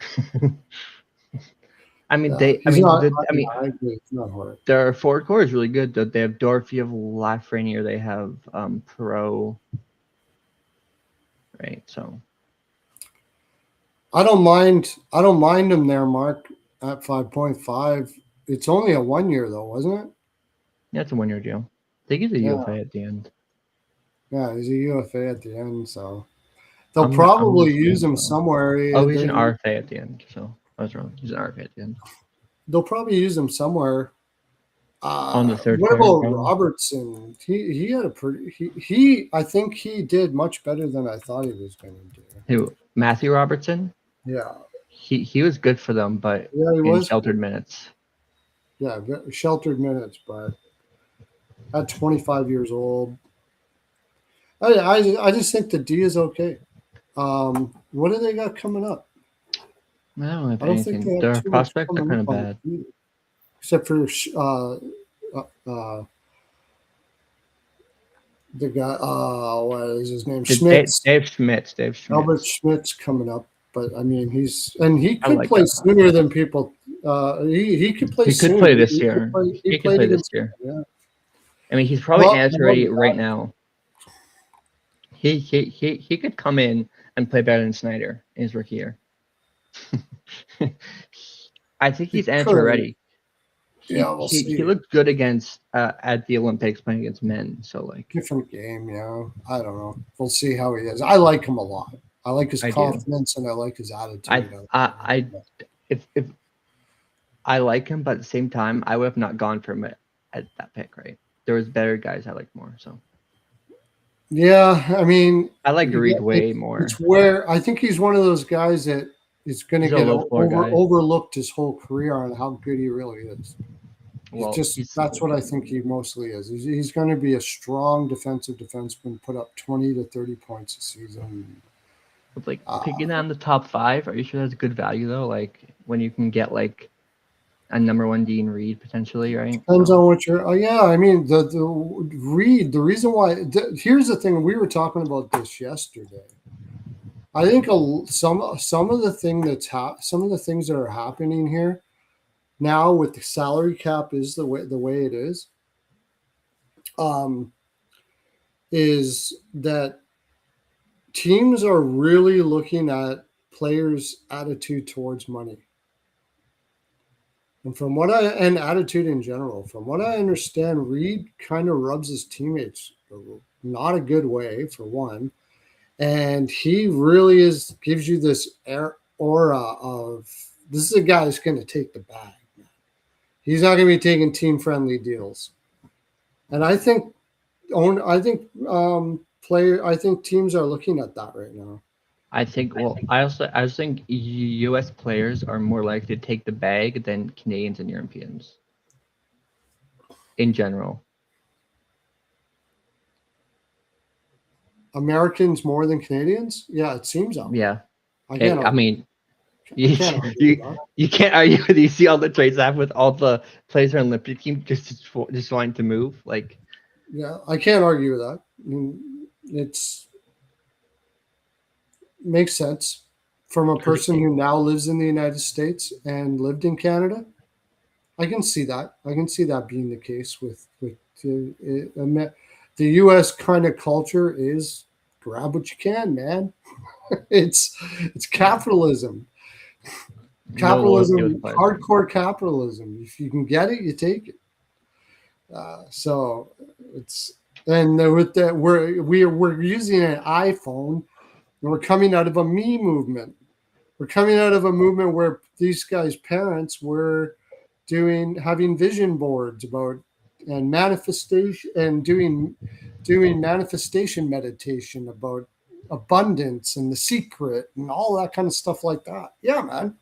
I mean, I agree. It's not hard. Their forward core is really good. They have Dorofeev, Lafreniere. They have Perot. Right, so I don't mind him there, Mark, at 5.5. It's only a 1 year though, wasn't it? Yeah, it's a 1 year deal. I think he's a UFA at the end. Yeah, he's a UFA at the end, so they'll probably use him somewhere. Oh, he's an RFA at the end, so I was wrong. He's an RFA at the end. They'll probably use him somewhere. On the third. What about Robertson? He had a pretty. I think he did much better than I thought he was going to do. Who? Matthew Robertson? Yeah. He was good for them, but he was sheltered minutes. Yeah, sheltered minutes, but at 25 years old, I just think the D is okay. What do they got coming up? I don't think their prospects are kind of bad. Except for the guy, what is his name? Schmitz. Dave Schmitz. Albert Schmitz coming up, but I mean he could play sooner than people. He could play. He could play this year. He could play this year. Yeah. I mean, he's probably answer ready right now. He could come in and play better than Snyder in his rookie year. I think he's answer ready. Yeah, we'll see. He looked good against at the Olympics playing against men. So like different game, yeah. I don't know. We'll see how he is. I like him a lot. I like his confidence and I like his attitude. If I like him, but at the same time, I would have not gone for him at that pick. Right, there was better guys I liked more. So yeah, I mean, I like Reed way more. It's where I think he's one of those guys that is going to get overlooked his whole career on how good he really is. Well, he's That's what I think he mostly is. He's going to be a strong defensive defenseman, put up 20 to 30 points a season. like picking on the top 5. Are you sure that's good value though? Like when you can get like a number 1 Dean Reed potentially, right? Depends So on what you're. Oh yeah, I mean the Reed. The reason why. Here's the thing. We were talking about this yesterday. I think some of the thing some of the things that are happening here now with the salary cap is the way it um, is that teams are really looking at players' attitude towards money. And attitude in general, from what I understand, Reed kind of rubs his teammates not a good way, for one. And he really gives you this aura of this is a guy who's going to take the bag. He's not going to be taking team friendly deals. And I think teams are looking at that right now. I think I also think US players are more likely to take the bag than Canadians and Europeans in general. Americans more than Canadians? Yeah, it seems that. Yeah. I mean, you can't you can't argue with. You see all the trades happen with all the players on the Olympic team just wanting to move. Like, yeah, I can't argue with that. I mean, it's makes sense from a person who now lives in the United States and lived in Canada. I can see that. I can see that being the case with the U.S. kind of culture is grab what you can, man. it's capitalism. Capitalism, hardcore capitalism. If you can get it, you take it. So it's and with that we're using an iPhone, and we're coming out of a me movement. We're coming out of a movement where these guys' parents were having vision boards about and manifestation and doing manifestation meditation about abundance and the secret and all that kind of stuff like that. Yeah, man.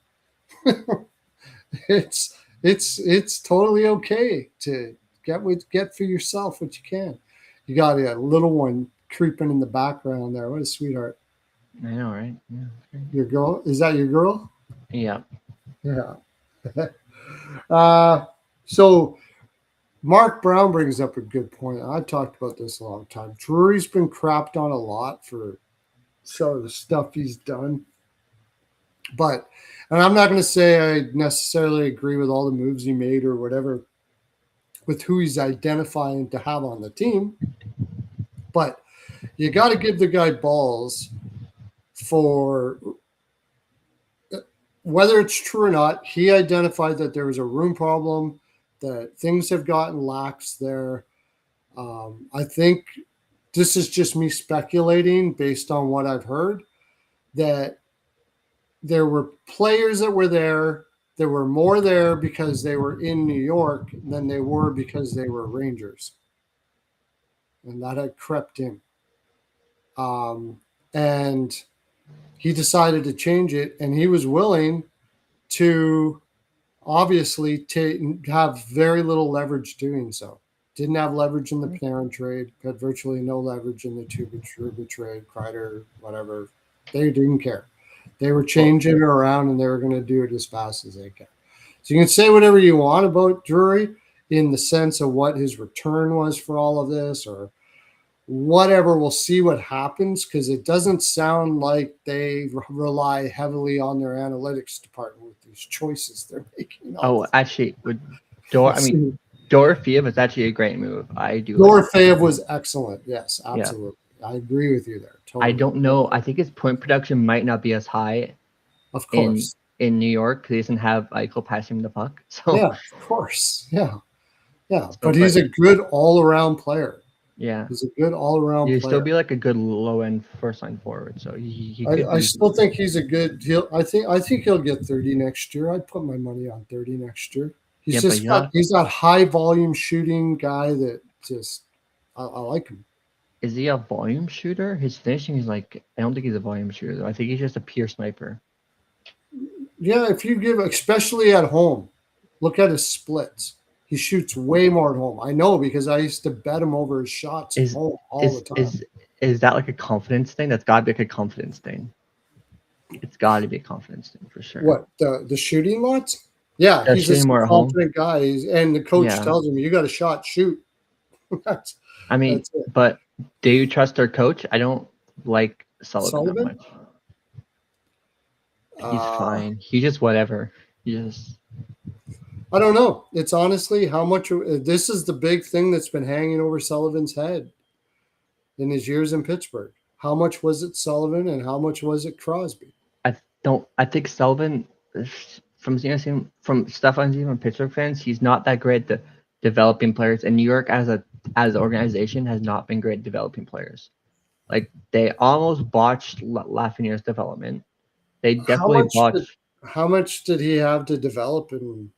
it's totally okay to get for yourself what you can. You got a little one creeping in the background there. What a sweetheart. I know, right? Yeah. Your girl? Is that your girl? Yeah. Yeah. So Mark Brown brings up a good point. I've talked about this a long time. Drury's been crapped on a lot for some of the stuff he's done. And I'm not going to say I necessarily agree with all the moves he made or whatever with who he's identifying to have on the team. But you got to give the guy balls for whether it's true or not. He identified that there was a room problem, that things have gotten lax there. I think this is just me speculating based on what I've heard, that there were players that were there. There were more there because they were in New York than they were because they were Rangers. And that had crept in. And he decided to change it, and he was willing to obviously have very little leverage doing so. Didn't have leverage in the Panarin trade, had virtually no leverage in the Trouba trade, Kreider, whatever. They didn't care. They were changing it around, and they were going to do it as fast as they can. So you can say whatever you want about Drury in the sense of what his return was for all of this or whatever. We'll see what happens, because it doesn't sound like they rely heavily on their analytics department with these choices they're making. Actually, with Dorofeev is actually a great move. I do. Dorofeev was excellent. Yes, absolutely. Yeah. I agree with you there. Totally. I don't know. I think his point production might not be as high. Of course. In New York, because he doesn't have Eichel passing the puck. So yeah, of course. Yeah. Yeah. But he's a good all-around player. Yeah. He's a good all-around player. He'd still be like a good low-end first-line forward. So I still think he's a good deal. I think he'll get 30 next year. I'd put my money on 30 next year. He's he's that high volume shooting guy that just I like him. Is he a volume shooter? His finishing is like, I don't think he's a volume shooter. I think he's just a pure sniper. Yeah, if you give, especially at home, look at his splits. He shoots way more at home. I know because I used to bet him over his shots at Is home all the is time. is that like a confidence thing? That's got to be like a confidence thing. It's got to be a confidence thing for sure. What, the shooting lots? Yeah, Does he's a shooting more at home? confident guy, and the coach Yeah. tells him, "You got a shot, shoot." that's I mean, that's it. but do you trust their coach? I don't like Sullivan that Sullivan? much. He's Uh, fine. He just whatever. He just I don't know. It's honestly how much. This is the big thing that's been hanging over Sullivan's head in his years in Pittsburgh. How much was it Sullivan, and how much was it Crosby? I don't. I think Sullivan, from from stuff I've seen from Pittsburgh fans, he's not that great at developing players. And New York as an organization has not been great at developing players. Like they almost botched Lafreniere's development. They How definitely much did botched. how much did he have to develop in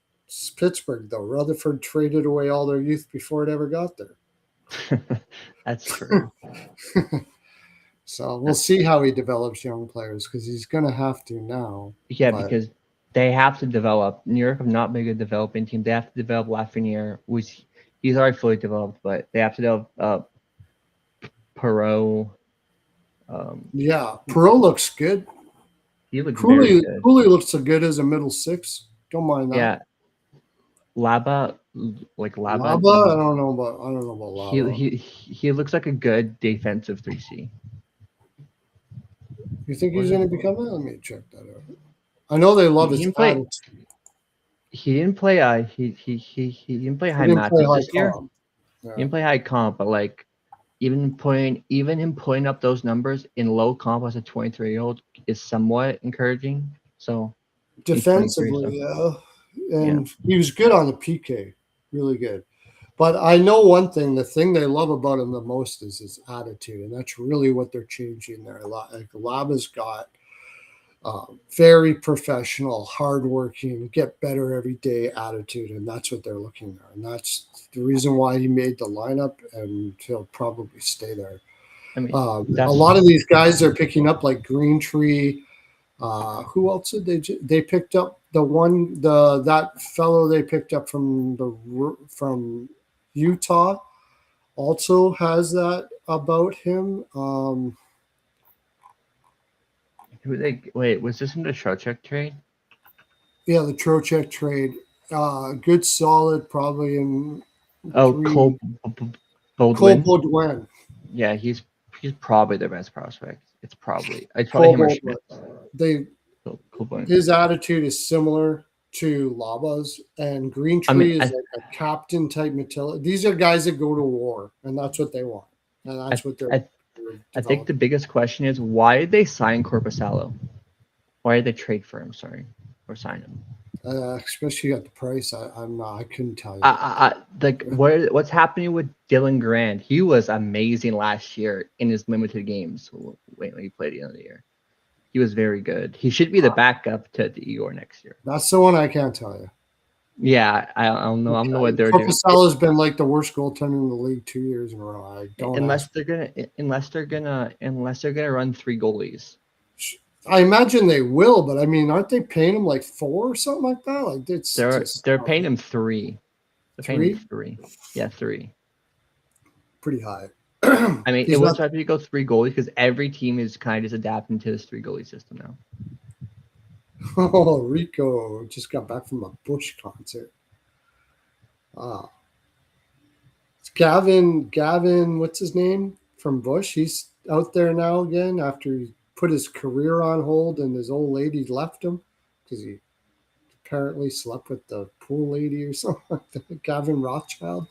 Pittsburgh though? Rutherford traded away all their youth before it ever got there. That's true. So we'll see how he develops young players because he's going to have to now. Yeah, But because they have to develop. New York have not been a good developing team. They have to develop Lafreniere, which he's already fully developed, but they have to develop Perot. yeah, Pearl looks good. He looked very good. Cooley looks so good as a middle six. Don't mind that. Yeah, Laba, Laba, I don't know about He Laba. he looks like a good defensive 3C. You think he's going to become that? Let me check that out. I know they love He his didn't play. attitude. He didn't play. He didn't play high He didn't play matches high this year. comp. Yeah. He didn't play high comp, but like even him putting up those numbers in low comp as a 23-year-old is somewhat encouraging. So he's 23, so Defensively, yeah. And yeah. he was good on the PK. Really good. But I know one thing, the thing they love about him the most is his attitude. And that's really what they're changing there. Like Laba's got very professional, hardworking, get better every day attitude. And that's what they're looking at. And that's the reason why he made the lineup, and he'll probably stay there. I mean, A lot of these guys they're picking up, like Green Tree. Who else did they picked up? That fellow they picked up from Utah also has that about him. wait, was this in the Trocheck trade? Yeah, the Trocheck trade. Good, solid, probably in Oh, three. Cole Baudouin. Baudouin. Yeah, he's probably their best prospect. It's probably him or Schmidt. His attitude is similar to Laba's, and Green Tree is like a captain type mentality. These are guys that go to war, and that's what they want, and that's what they're. I think the biggest question is why did they sign Corpusalo? Why did they trade for him? Sorry, or sign him? Especially at the price, I couldn't tell you. What's happening with Dylan Grant? He was amazing last year in his limited games when he played the end of the year. He was very good. He should be the backup to Igor next year. That's the one I can't tell you. Yeah, I don't know. I don't know what they're doing. Corpusalo's been like the worst goaltender in the league 2 years in a row. I don't. Unless they're gonna run 3 goalies. I imagine they will, but I mean, aren't they paying him like 4 or something like that? Like they're paying him 3. They're paying him 3. Yeah, 3. Pretty high. I mean, it was trying to go 3 goalies because every team is kind of just adapting to this 3 goalie system now. Oh, Rico just got back from a Bush concert. It's Gavin, what's his name from Bush? He's out there now again after he put his career on hold and his old lady left him because he apparently slept with the pool lady or something like that. Gavin Rothschild.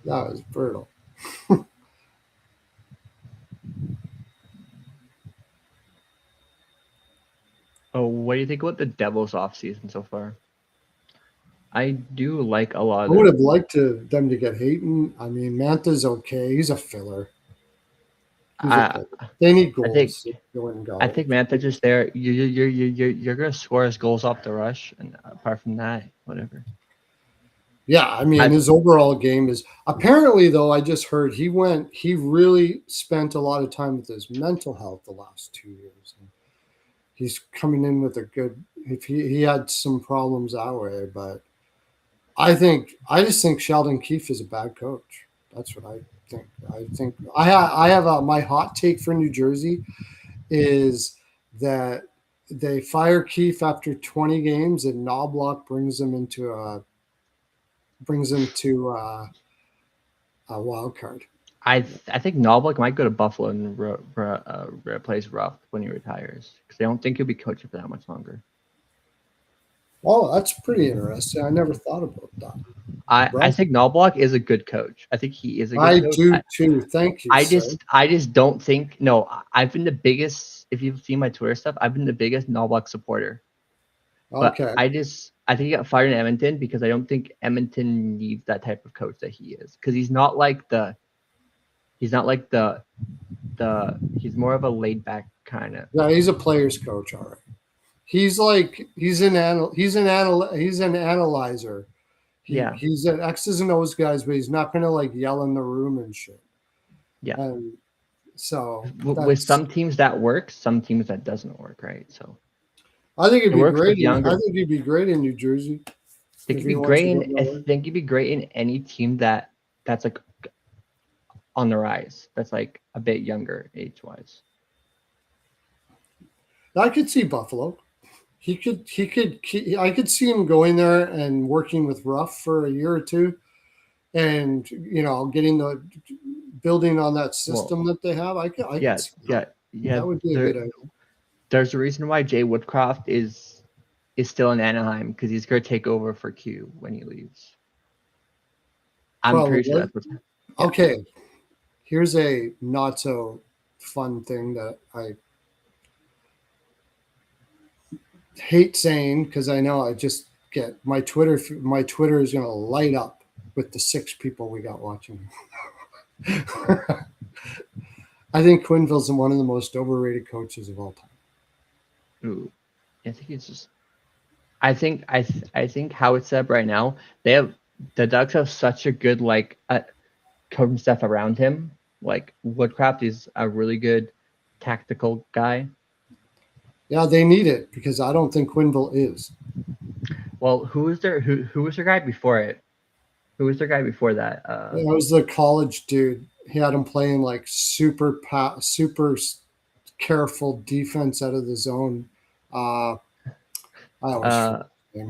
That was brutal. Oh, what do you think about the Devils off season so far? I do like a lot of I would have liked them to get Hayton. I mean, Manta's okay. He's a filler. They need goals. I think Manta's just there. You're gonna score his goals off the rush, and apart from that, whatever. Yeah, I mean, his overall game is apparently though. I just heard he really spent a lot of time with his mental health the last 2 years. And he's coming in with a good. If he had some problems that way, but I just think Sheldon Keefe is a bad coach. That's what I think. I have my hot take for New Jersey is that they fire Keefe after 20 games and Knobloch brings him to a wild card. I think Knobloch might go to Buffalo and replace Ruff when he retires because I don't think he'll be coaching for that much longer. Oh, that's pretty interesting. I never thought about that. I think Knobloch is a good coach. I think he is a good I coach. do too. Thank you. I just don't think. No, I've been the biggest. If you've seen my Twitter stuff, I've been the biggest Knobloch supporter. But Okay. I think he got fired in Edmonton because I don't think Edmonton needs that type of coach that he is because he's not like the he's more of a laid back kind of. Yeah, he's a player's coach. All right. He's an analyzer. He's an X's and O's guys, but he's not going to like yell in the room and shit. Yeah. And so with some teams that works, some teams that doesn't work, right? So I think it'd be great. I think he'd be great in New Jersey. I think he'd be great in any team that's like on the rise. That's like a bit younger age wise. I could see Buffalo. I could see him going there and working with Ruff for a year or two, and building on that system that they have. That would be a good idea. There's a reason why Jay Woodcroft is still in Anaheim because he's going to take over for Q when he leaves. I'm pretty sure that's what's happening. Okay, here's a not so fun thing that I hate saying because I know I just get my Twitter is going to light up with the 6 people we got watching. I think Quenneville's one of the most overrated coaches of all time. Ooh, I think it's just. I think how it's set up right now, the Ducks have such a good coaching staff around him. Like Woodcraft is a really good tactical guy. Yeah, they need it because I don't think Quenneville is. Well, who was their guy before it? Who was their guy before that? It was the college dude. He had him playing like super careful defense out of the zone.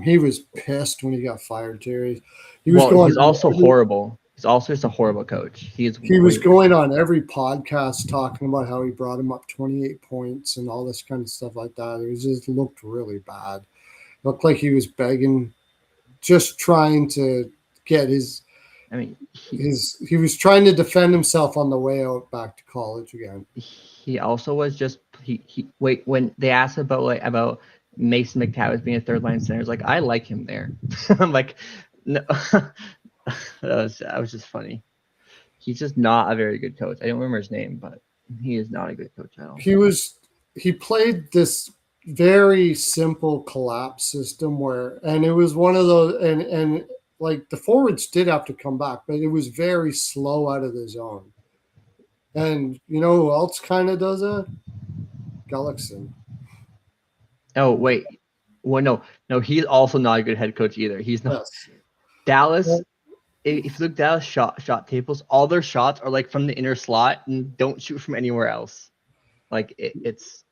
He was pissed when he got fired too. He's also horrible. He's also just a horrible coach. He was going on every podcast talking about how he brought him up 28 points and all this kind of stuff like that. It just looked really bad. Looked like he was begging, just trying to get his. I mean, he was trying to defend himself on the way out back to college again. He also was just when they asked about Mason McTavish being a third line center, I was like, I like him there. I'm like, no. That was just funny. He's just not a very good coach. I don't remember his name, but he is not a good coach at all. He played this very simple collapse system and it was one of those and like the forwards did have to come back, but it was very slow out of the zone. And you know who else kind of does that? Gullickson. Oh wait, well no, he's also not a good head coach either. He's not. Yes. Dallas. Well, if you look at Dallas shot tables, all their shots are like from the inner slot and don't shoot from anywhere else. Like it's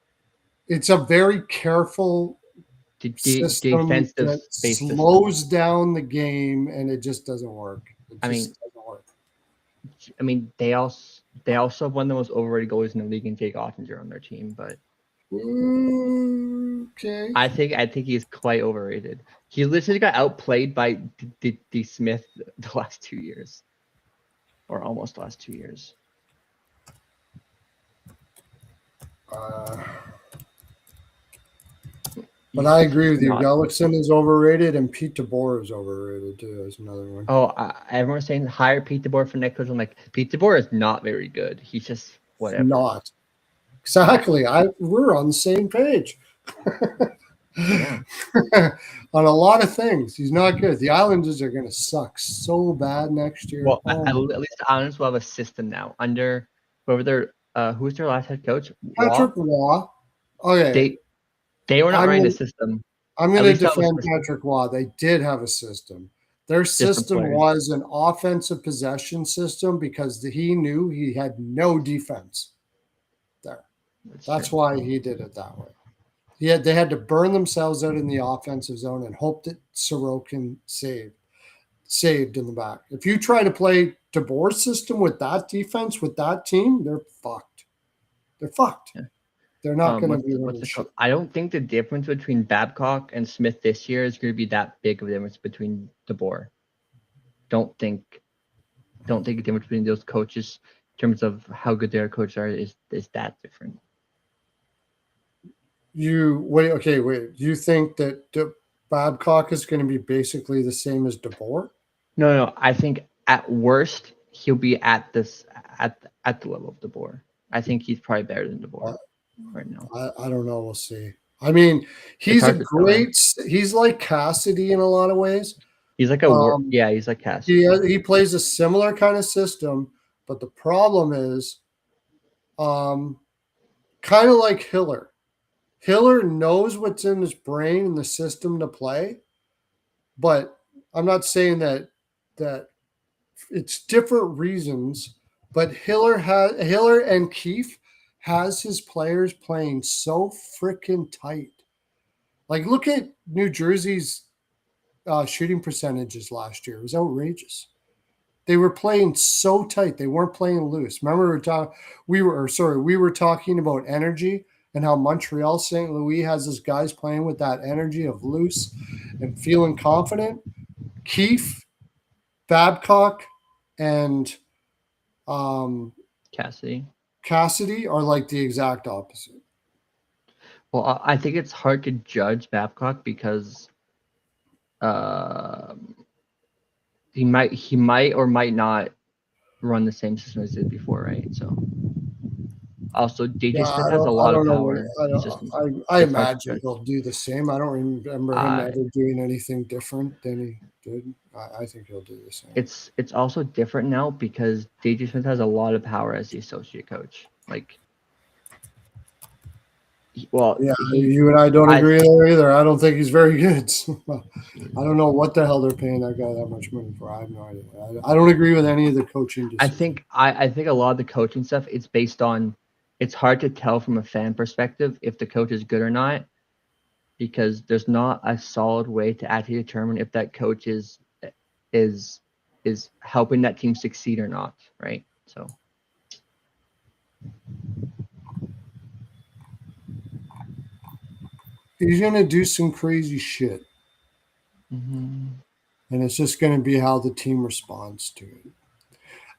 a very careful system that slows down the game, and it just doesn't work. Doesn't work. I mean, they also have one of the most overrated goalies in the league in Jake Ottinger on their team, but okay. I think he's quite overrated. He literally got outplayed by D. Smith the last 2 years, or almost the last 2 years. But I agree with you. Gullickson is overrated, and Pete DeBoer is overrated too. Is another one. Oh, everyone's saying hire Pete DeBoer for next coach. I'm like, Pete DeBoer is not very good. He's just whatever. Not exactly. We're on the same page. On a lot of things, he's not good. The Islanders are going to suck so bad next year. Well, at least the Islanders will have a system now under whoever their who's their last head coach? Patrick Waugh. Okay. They were not running the system. I'm going to defend Patrick Waugh. They did have a system. Their Different system players. was an offensive possession system because he knew he had no defense there. That's True. why he did it that way. They had to burn themselves out in the offensive zone and hope that Sorokin saved in the back. If you try to play DeBoer's system with that defense, with that team, they're fucked. They're fucked. Yeah. They're not going to be What's winning it called? shit. I don't think the difference between Babcock and Smith this year is going to be that big of a difference between DeBoer. Don't think the difference between those coaches in terms of how good their coaches are is that different. Wait. Do you think that Babcock is going to be basically the same as DeBoer? No. I think at worst he'll be at the level of DeBoer. I think he's probably better than DeBoer right now. I don't know. We'll see. I mean, he's like Cassidy in a lot of ways. He's like he's like Cassidy. He plays a similar kind of system, but the problem is, kind of like Hiller. Hiller knows what's in his brain and the system to play, but I'm not saying that it's different reasons. But Hiller and Keefe has his players playing so freaking tight. Like, look at New Jersey's shooting percentages last year. It was outrageous. They were playing so tight. They weren't playing loose. Remember, we were talking about energy and how Montreal St. Louis has his guys playing with that energy of loose and feeling confident. Keefe, Babcock, and Cassidy are like the exact opposite. Well, I think it's hard to judge Babcock because he might or might not run the same system as he did before, right? So also DJ Smith has a lot of power. I imagine he'll do the same. I don't remember him ever doing anything different than he did. I think he'll do the same. It's also different now because DJ Smith has a lot of power as the associate coach. Like, you and I don't agree there either. I don't think he's very good. I don't know what the hell they're paying that guy that much money for. I have no idea. I don't agree with any of the coaching decisions. I think a lot of the coaching stuff, it's based on, it's hard to tell from a fan perspective if the coach is good or not, because there's not a solid way to actually determine if that coach is helping that team succeed or not, right? So he's going to do some crazy shit. Mm-hmm. And it's just going to be how the team responds to it.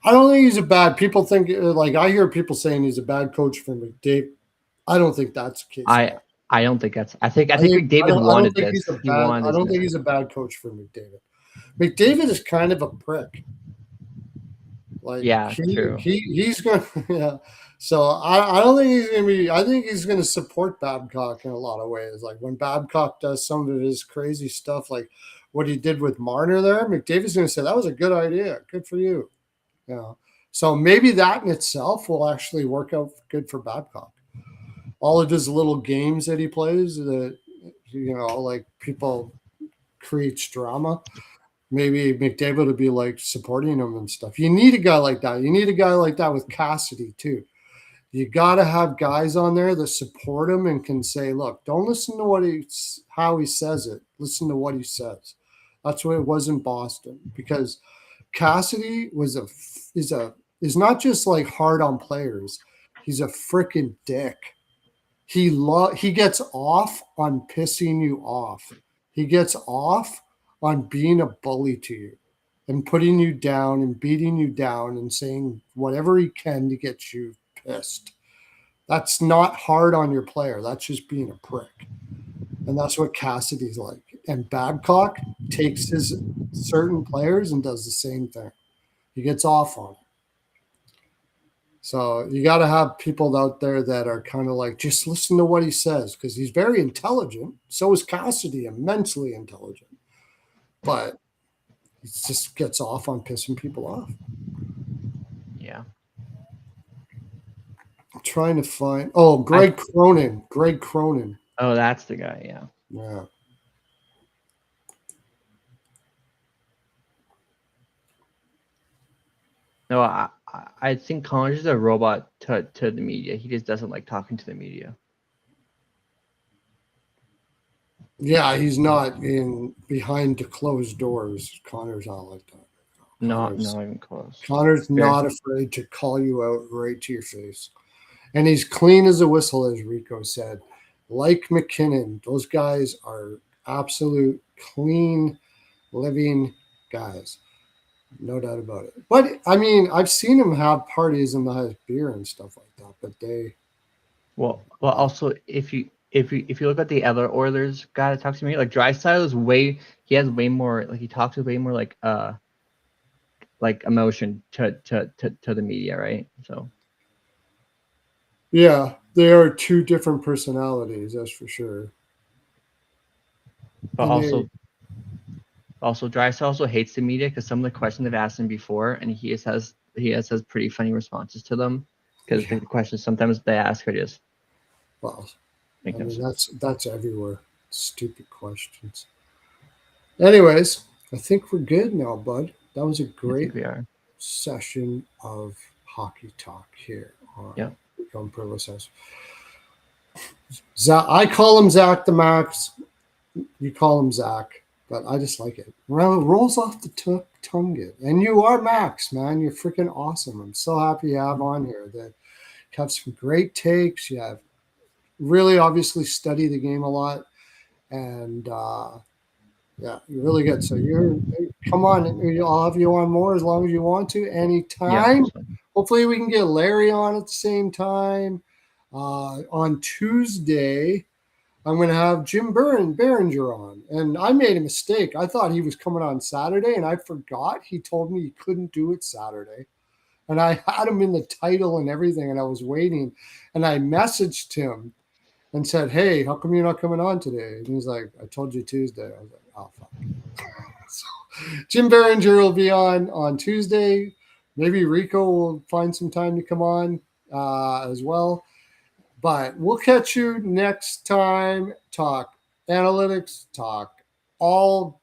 I don't think he's a bad. People think, like, I hear people saying he's a bad coach for McDavid. I don't think that's the case. I don't think that's. I think McDavid wanted this. I don't think he's a bad coach for McDavid. McDavid is kind of a prick. Like, true. He's going. Yeah. So I don't think he's going to be. I think he's going to support Babcock in a lot of ways. Like, when Babcock does some of his crazy stuff, like what he did with Marner there, McDavid's going to say that was a good idea. Good for you. Yeah. So maybe that in itself will actually work out good for Babcock. All of his little games that he plays that, like, people creates drama. Maybe McDavid would be like supporting him and stuff. You need a guy like that. You need a guy like that with Cassidy too. You got to have guys on there that support him and can say, look, don't listen to how he says it. Listen to what he says. That's what it was in Boston, because Cassidy is not just like hard on players. He's a freaking dick. He gets off on pissing you off. He gets off on being a bully to you and putting you down and beating you down and saying whatever he can to get you pissed. That's not hard on your player. That's just being a prick. And that's what Cassidy's like. And Babcock takes his certain players and does the same thing. He gets off on it. So you got to have people out there that are kind of like, just listen to what he says, because he's very intelligent. So is Cassidy, immensely intelligent. But he just gets off on pissing people off. Yeah. I'm trying to find. Greg Cronin. Oh, that's the guy. Yeah. Yeah. No, I think Connors is a robot to the media. He just doesn't like talking to the media. Yeah, he's not in behind the closed doors. Connor's not like that. Not Connor's even close. Connor's Fair. not afraid to call you out right to your face. And he's clean as a whistle, as Rico said. Like McKinnon, those guys are absolute clean, living guys. No doubt about it. But I mean, I've seen him have parties and have beer and stuff like that. But they, Well, also if you look at the other Oilers guy that talks to me, like Drysdale is he has way more, like he talks with way more like emotion to the media, right? So yeah, they are two different personalities, that's for sure. but And they, also Drysdale also hates the media because some of the questions they've asked him before, and he has pretty funny responses to them because yeah, the questions sometimes they ask are just well, make I no mean, sense. that's everywhere. Stupid questions. Anyways, I think we're good now, bud. That was a I think great we are. session of hockey talk here on Yeah. Rico and Pearlo Says. Zach, I call him Zach the Max. You call him Zach, but I just like it. Rolls off the tongue good. And you are Max, man. You're freaking awesome. I'm so happy you have on here. That you have some great takes. You have really obviously study the game a lot, and yeah, you're really good. So you're come on. I'll have you on more as long as you want to. Yeah, Anytime. that's fine. Hopefully, we can get Larry on at the same time. On Tuesday, I'm going to have Jim Behringer on. And I made a mistake. I thought he was coming on Saturday, and I forgot. He told me he couldn't do it Saturday. And I had him in the title and everything, and I was waiting. And I messaged him and said, "Hey, how come you're not coming on today?" And he's like, "I told you Tuesday." I was like, "Oh, fuck." So Jim Behringer will be on Tuesday. Maybe Rico will find some time to come on as well. But we'll catch you next time. Talk analytics, talk all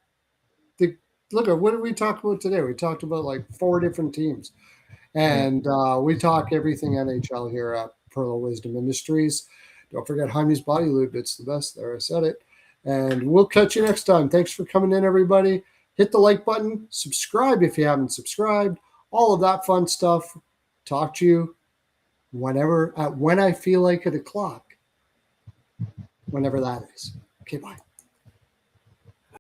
the look at what did we talk about today? We talked about like 4 different teams. And we talk everything NHL here at Pearl Wisdom Industries. Don't forget Jaime's Body Lube. It's the best there. I said it. And we'll catch you next time. Thanks for coming in, everybody. Hit the like button. Subscribe if you haven't subscribed. All of that fun stuff. Talk to you when I feel like at o'clock, whenever that is. Okay, bye.